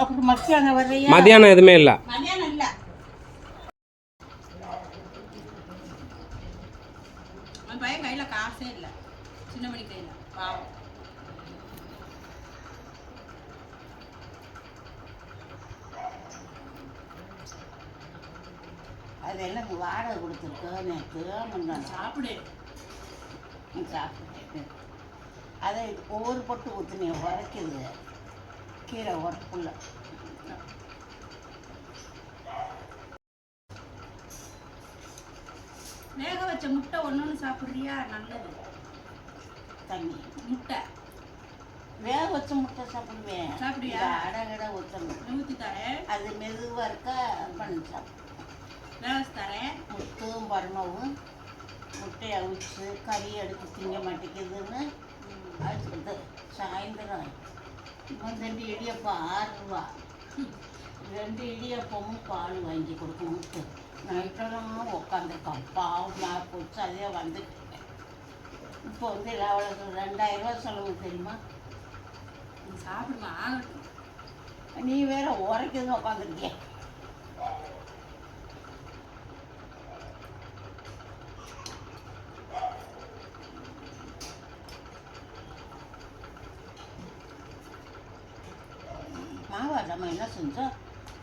அப்படி மத்தியானம் வர்றியா? மதியானம் எதுவுமே இல்லை. மதியானம் இல்லை. என் பையன் கையில் காசே இல்லை. சின்ன மணி கையில் பாவம். அதெல்லாம் வாடகை கொடுத்துருக்கோம் நேற்று. நான் சாப்பிடு. சாப்பிட்டேன். அதை ஒவ்வொரு பொட்டு ஊற்றுனே உரைக்குது கீரை உரப்புள்ள. வேக வச்ச முட்டை ஒன்று சாப்பிட்றியா? நல்லது. தண்ணி முட்டை வேக வச்ச முட்டை சாப்பிடுவேன். சாப்பிடுவியா? அடகடை ஊற்றணும். ஊற்றி தரேன். அது மெதுவாக இருக்க பண்ணி சாப்பிடும். வேக வச்சு தரேன். முத்தும் பரமாவும் முட்டையை அவிச்சு கறி எடுத்து திங்க மாட்டேங்குதுன்னு அடிச்சுக்கிட்டு சாயந்தரம் 2 இடியப்பம் 6 ரூபா. 2 இடியப்பமும் பால் வாங்கி கொடுக்கணும்ட்டு நைட்டெல்லாம் உட்காந்துருக்கான். பாவமாக போச்சு. அதே வந்துட்டு இப்போ அவளுக்கு 2000 ரூபா செலவு தெரியுமா? சாப்பிடுமா? நீ வேற உரைக்குதுன்னு உட்காந்துருக்கிய. மாவா நம்ம என்ன செஞ்சா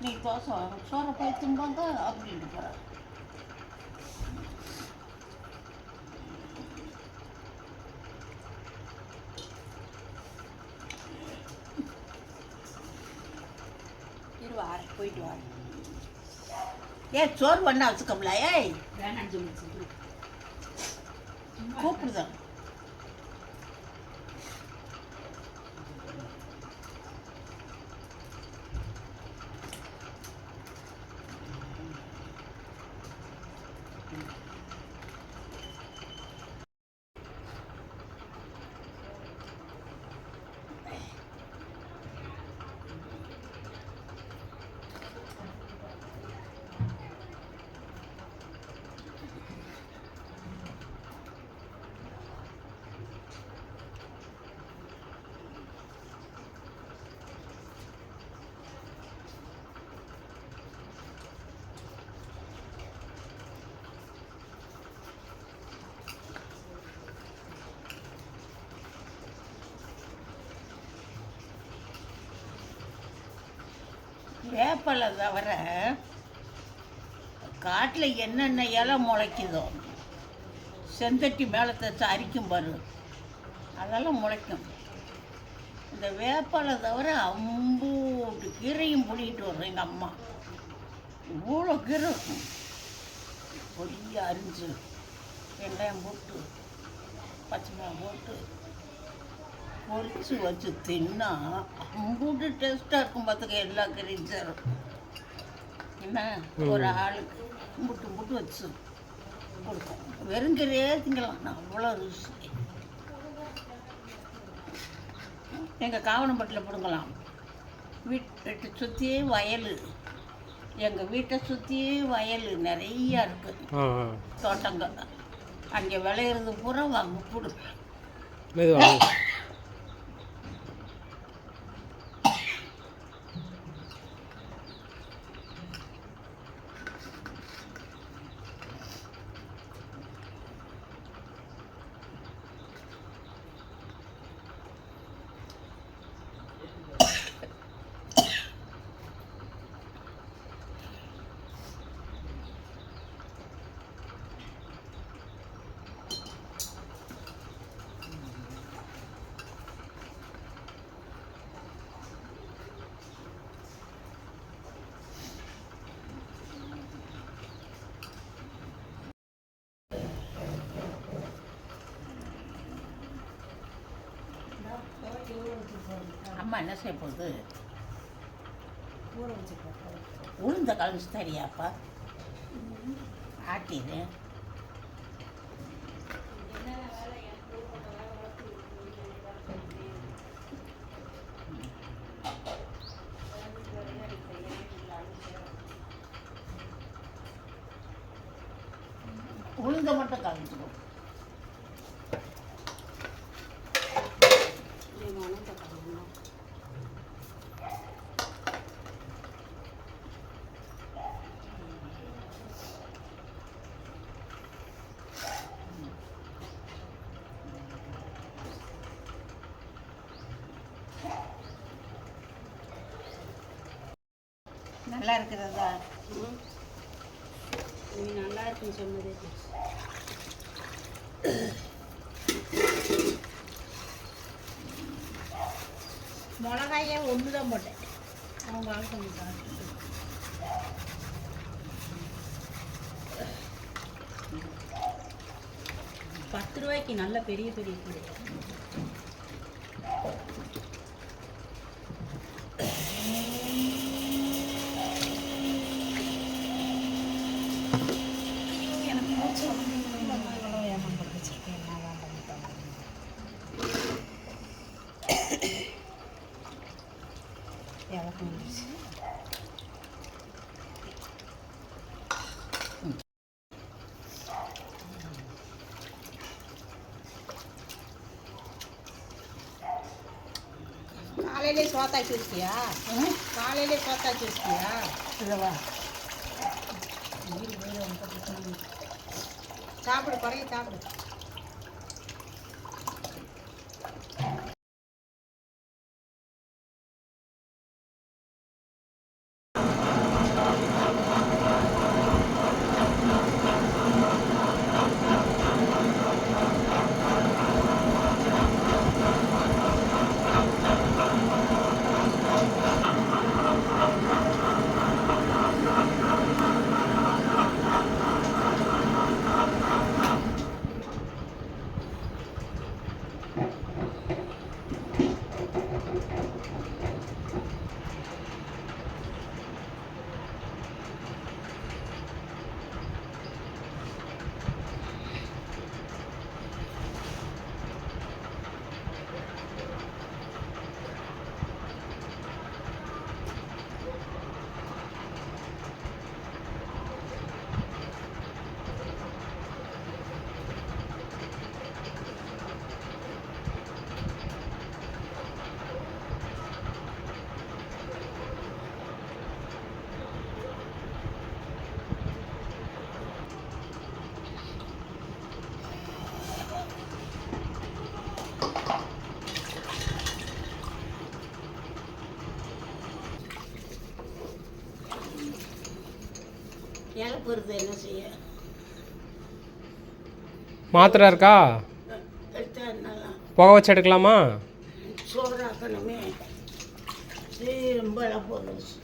நீ தோசை சோறை போய் திம்பாங்க அப்படின்ட்டு போகிற. இருவாரு போயிட்டு வாரு. சோறு பண்ண வச்சுக்கோம்ல. வேணாம் சொல்லி கூப்பிடுதான். வேப்பலை தவிர காட்டில் என்னென்ன இலை முளைக்குதோ, செந்தட்டி மேலே தச்சு அரிக்கும் பாரு, அதெல்லாம் முளைக்கும். இந்த வேப்பலை தவிர அம்பூட்டு கீரையும் பிடிக்கிட்டு வர்றோம் எங்கள் அம்மா. இவ்வளோ கீரை இருக்கும். பொடிய அரிஞ்சு வெங்காயம் போட்டு பச்சை மிளகாய் போட்டு பொரிச்சு வச்சு தின்னா அம்பூட்டு டேஸ்ட்டாக இருக்கும். பார்த்துக்க எல்லா கறியும் சேரும். என்ன ஒரு ஆளுக்கு முட்டு வச்சு கொடுக்கும். வெறுங்கறியே திங்கலாம். நான் அவ்வளோ ருசி. எங்கள் காவனம்பட்டில் பிடுங்கலாம். வீட்டு சுற்றியே வயல். எங்கள் வீட்டை சுற்றி வயல் நிறையா இருக்குது, ஆ தோட்டங்க. அங்கே விளையிறது பூரா வாங்க போடு. மெதுவாக. அம்மா என்ன செய்ய போகுது? ஊற வச்சுருக்கேன். உளுந்த கலந்து தரியாப்பா? ஆட்டிடு. உளுந்த மட்டும் கலந்துக்கோ. நல்லா இருக்கிறதா? நீ நல்லா இருக்குன்னு சொன்னது. மிளகாயே ஒன்று தான் போட்டேன். அவங்க ஆள் கொஞ்சம் சாப்பிட்டு 10 ரூபாய்க்கு நல்ல பெரிய பெரிய கூடை. எனக்கு மூச்சு இவ்வளோ ஏமாந்து வச்சுருக்கேன். என்ன பண்ணிட்டாங்க? எனக்கு வந்துச்சு. காலையிலே சோத்தாக்கி வச்சியா? காலையிலே சோத்தாக்கி வச்சியா? இல்லைவா? சாப்பிடு, குறைய சாப்பிடு. இழப்பு வருது, என்ன செய்ய? மாத்திரை இருக்கா? எடுத்தா என்னலாம் புகை வச்சு எடுக்கலாமா? சோறாக்கணுமே. ரொம்ப இழப்பு வந்துச்சு.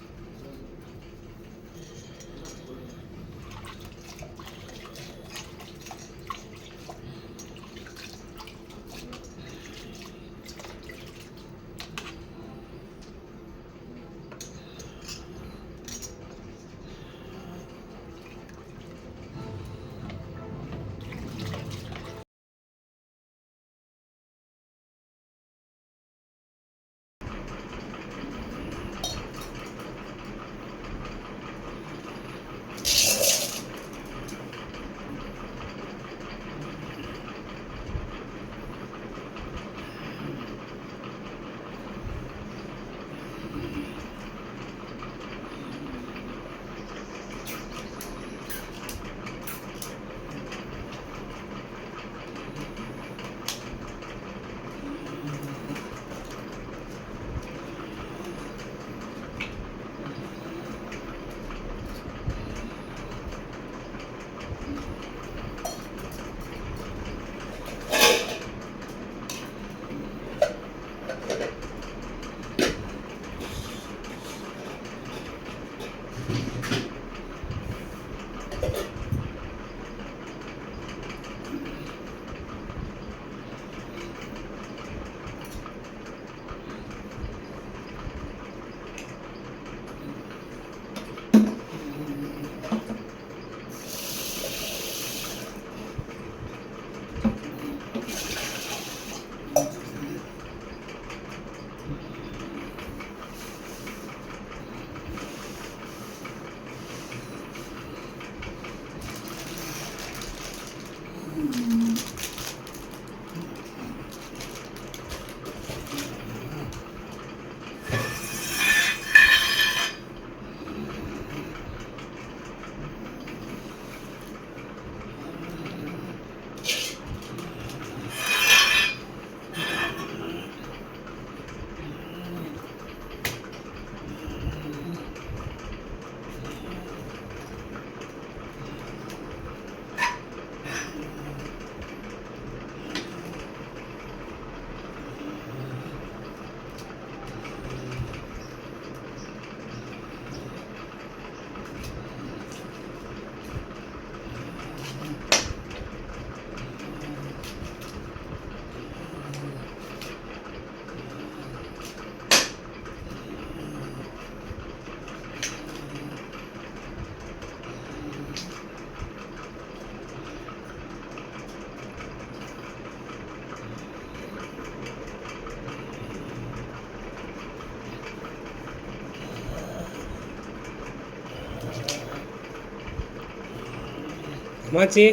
மாச்சி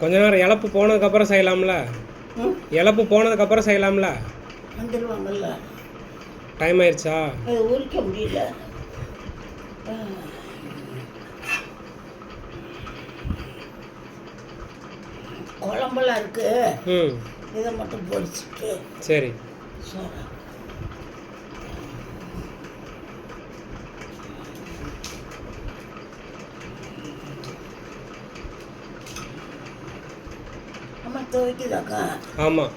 கொஞ்ச நேரம் இழப்பு போனதுக்கப்புறம் செய்யலாம்ல? இழப்பு போனதுக்கப்புறம் செய்யலாம்ல? வந்துடுவாங்கல்ல. டைம் ஆயிடுச்சா? அது உரிக்க முடியல. குழம்பெல்லாம் இருக்கு. இதை மட்டும் பொரிச்சுட்டு சரி. சோறு அம்மா துவைக்குதாக்கா? ஆமாம்.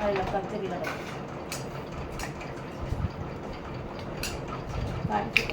அதில் கத்திரிக்காய் காய்ச்சி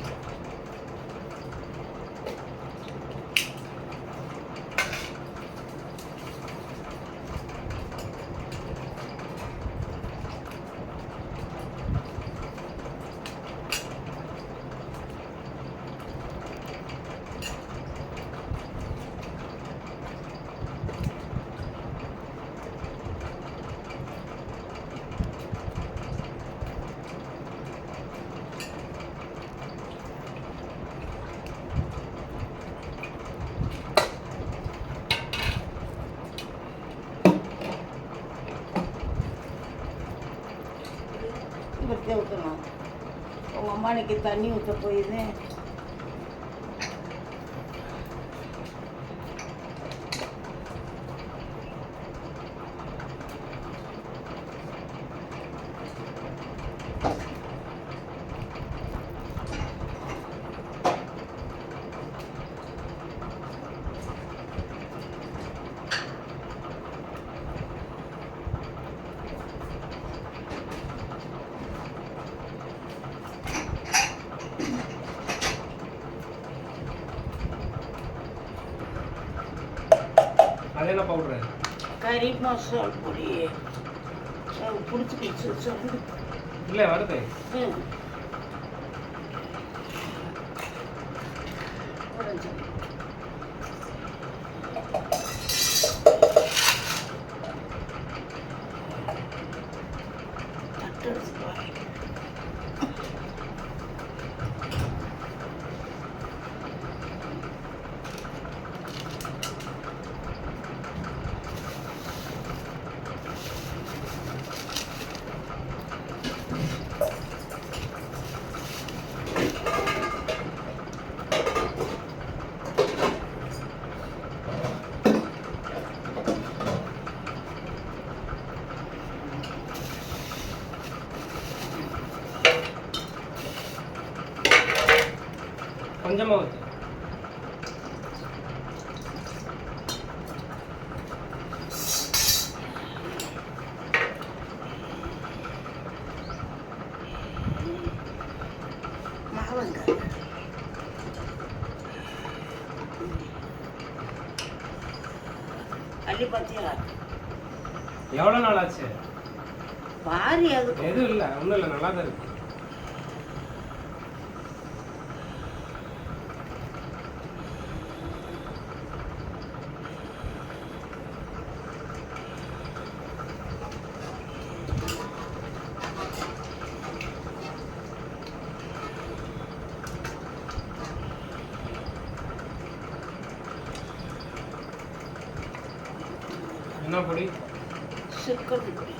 இப்படி ஊற்றணும். உங்கள் அம்மா இன்னைக்கு தண்ணி ஊற்ற போயிது. அது என்ன பவுட்ரு? கறி மசால் பொடி பிடிச்சிக்கிச்சு சொல்லு. இல்லை வருது. கொஞ்சமாக ஊற்று. மாவங்க அள்ளி பார்த்தியா? எவ்வளோ நாள் ஆச்சு? பாரி அது எதுவும் இல்லை, ஒன்றும் இல்லை, நல்லா தான் இருக்கு. என்ன பொடி? சுக்கடி பொடி.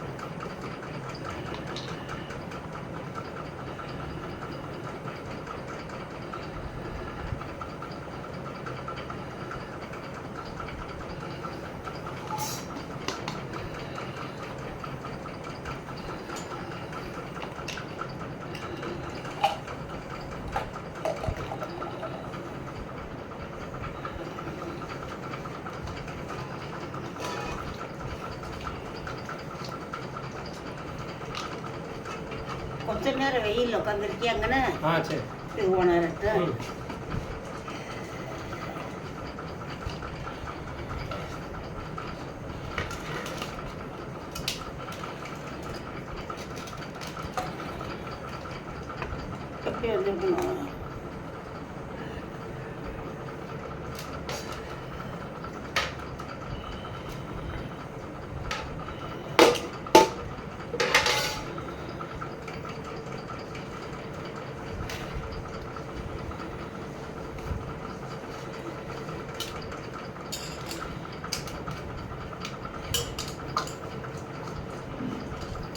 கொஞ்ச நேரம் வெயில் உட்காந்துருக்கியாங்கன்னு சரி. இது உணரட்டு. எப்படி வந்துருக்கணும்?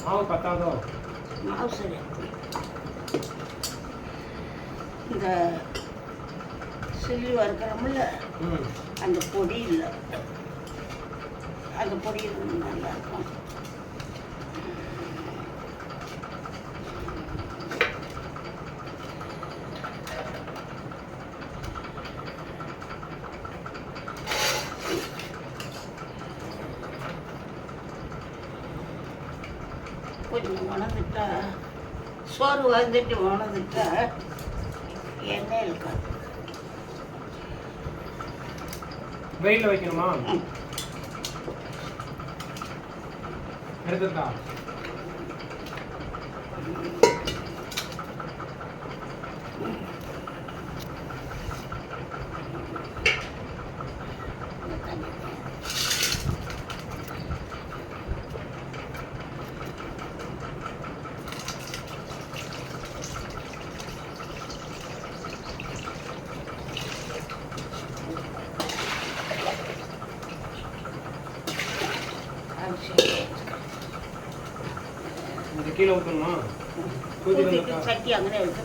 மாவு பத்தாதோ? மாவு சரி. இந்த சில்லி வறுக்கிறோம்ல, அந்த பொடி இல்லை, அந்த பொடி நல்லா இருக்கும். கொஞ்சம் உணர்ந்துட்டா, சோறு வந்துட்டு உணர்ந்துட்டா எண்ணெய் இருக்காது. வெயிலில் வைக்கணுமா? எடுத்துருக்கா? இந்த கீழே ஊற்றணுமா? சட்டி அங்கே இருக்கு.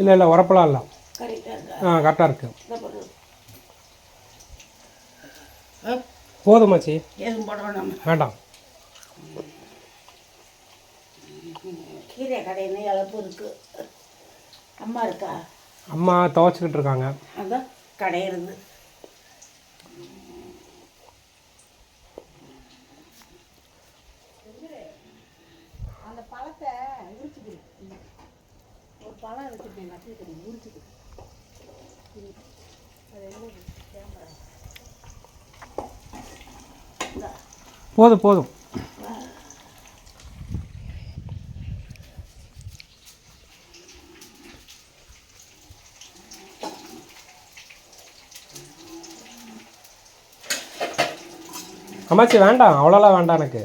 இல்லை இல்லை உரப்பெல்லாம் இல்லை, கரெக்டாக இருக்கு. போதுமாச்சி, எதுவும் போட வேண்டாம். வேண்டாம். கீரை கடையில இழப்பு இருக்கு. அம்மா இருக்கா? அம்மா துவைச்சிக்கிட்டு இருக்காங்க. அதான் கடையிறது. அந்த பழத்தை உரிச்சுக்கிறேன். ஒரு பழம் வச்சுருக்கேன், நட்டுக்கிறேன், உரிச்சுக்கிறேன். அது என்ன கேமரா? போதும் போதும். அம்மாச்சி வேண்டாம், அவ்வளோலாம் வேண்டாம் எனக்கு.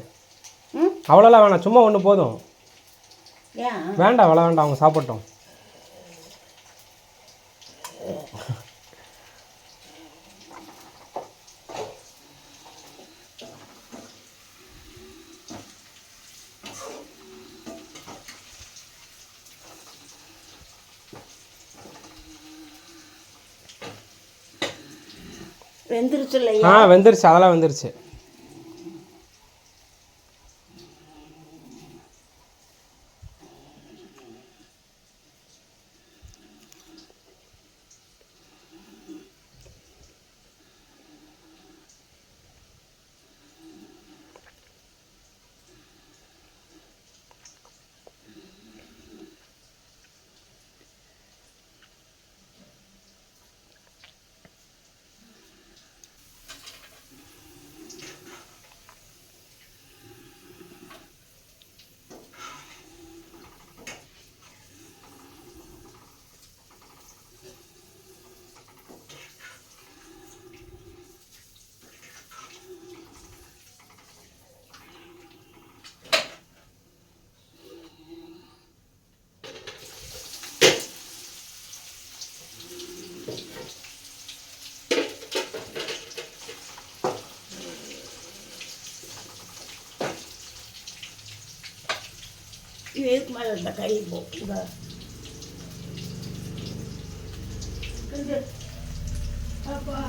அவ்வளோலாம் வேணாம், சும்மா ஒன்று போதும். வேண்டாம், அவ்வளோ வேண்டாம், அவங்க சாப்பிட்டோம். வெந்துருச்சு இல்லையா? வெந்துருச்சு, அதெல்லாம் வெந்துருச்சு. இதுக்கு மேலே இந்த கை போ இந்த அப்பா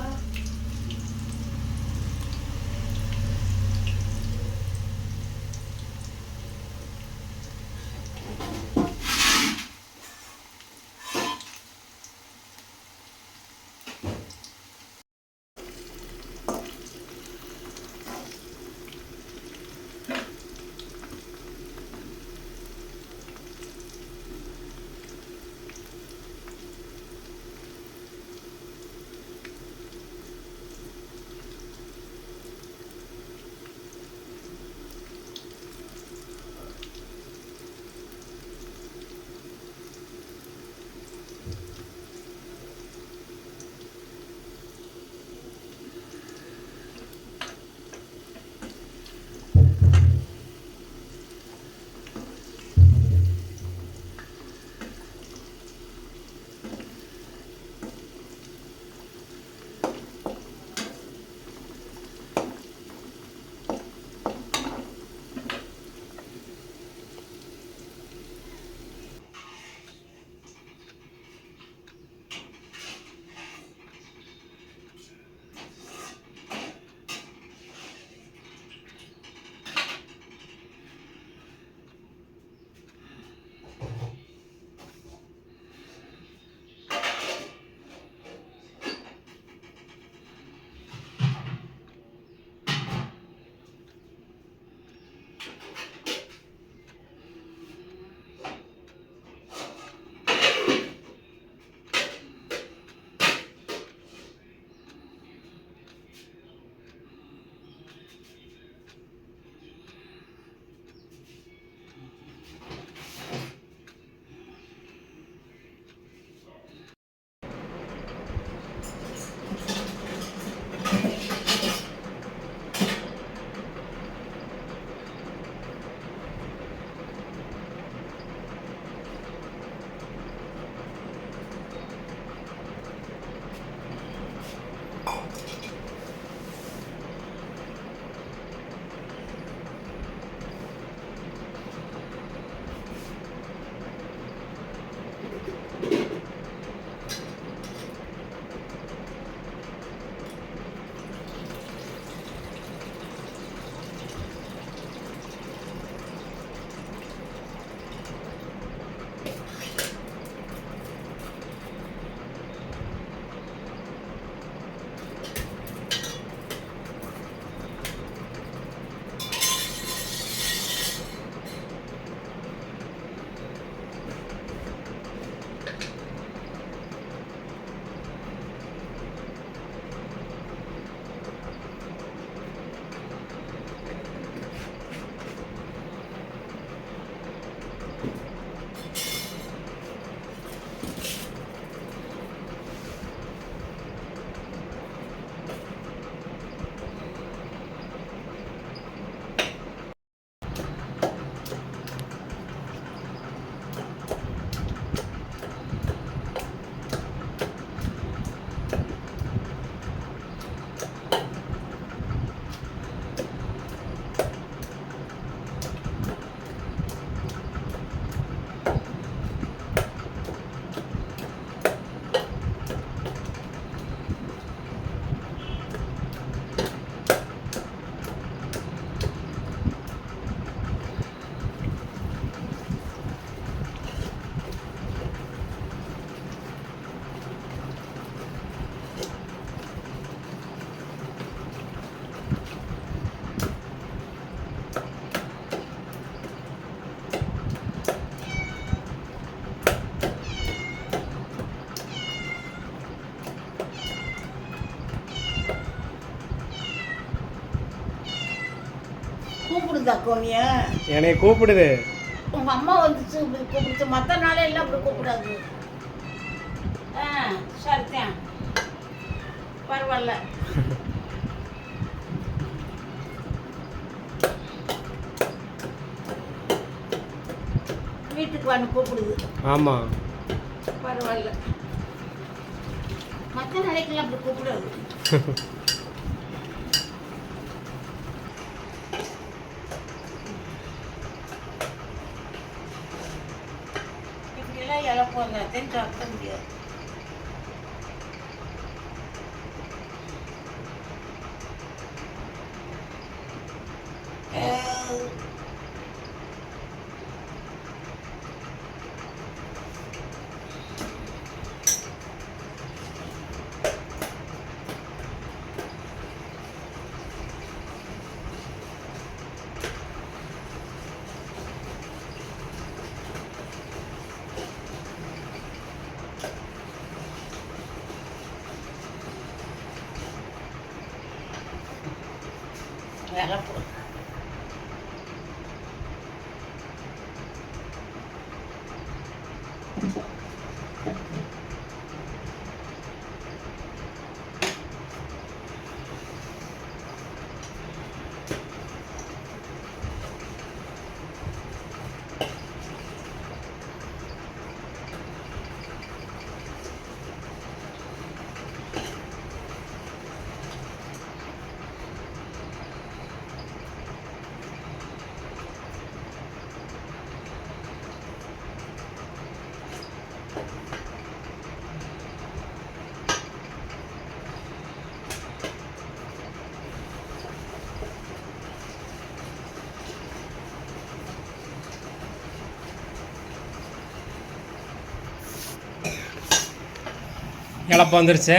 கூப்பிடுதா கோனிய? என்னை கூப்பிடுது. உங்கள் அம்மா வந்துச்சு இப்படி கூப்பிடுச்சு, மற்ற நாளே எல்லாம் அப்படி கூப்பிடாது. சரிதான், பரவாயில்ல. வீட்டுக்கு வந்து கூப்பிடுது. ஆமாம், பரவாயில்ல. மற்ற நாளைக்கெல்லாம் அப்படி கூப்பிடாது. இப்படிலாம் இழப்போம் வந்தாத்தையும் சாப்பிட முடியாது. இழப்போம். இழப்பு வந்துருச்சு.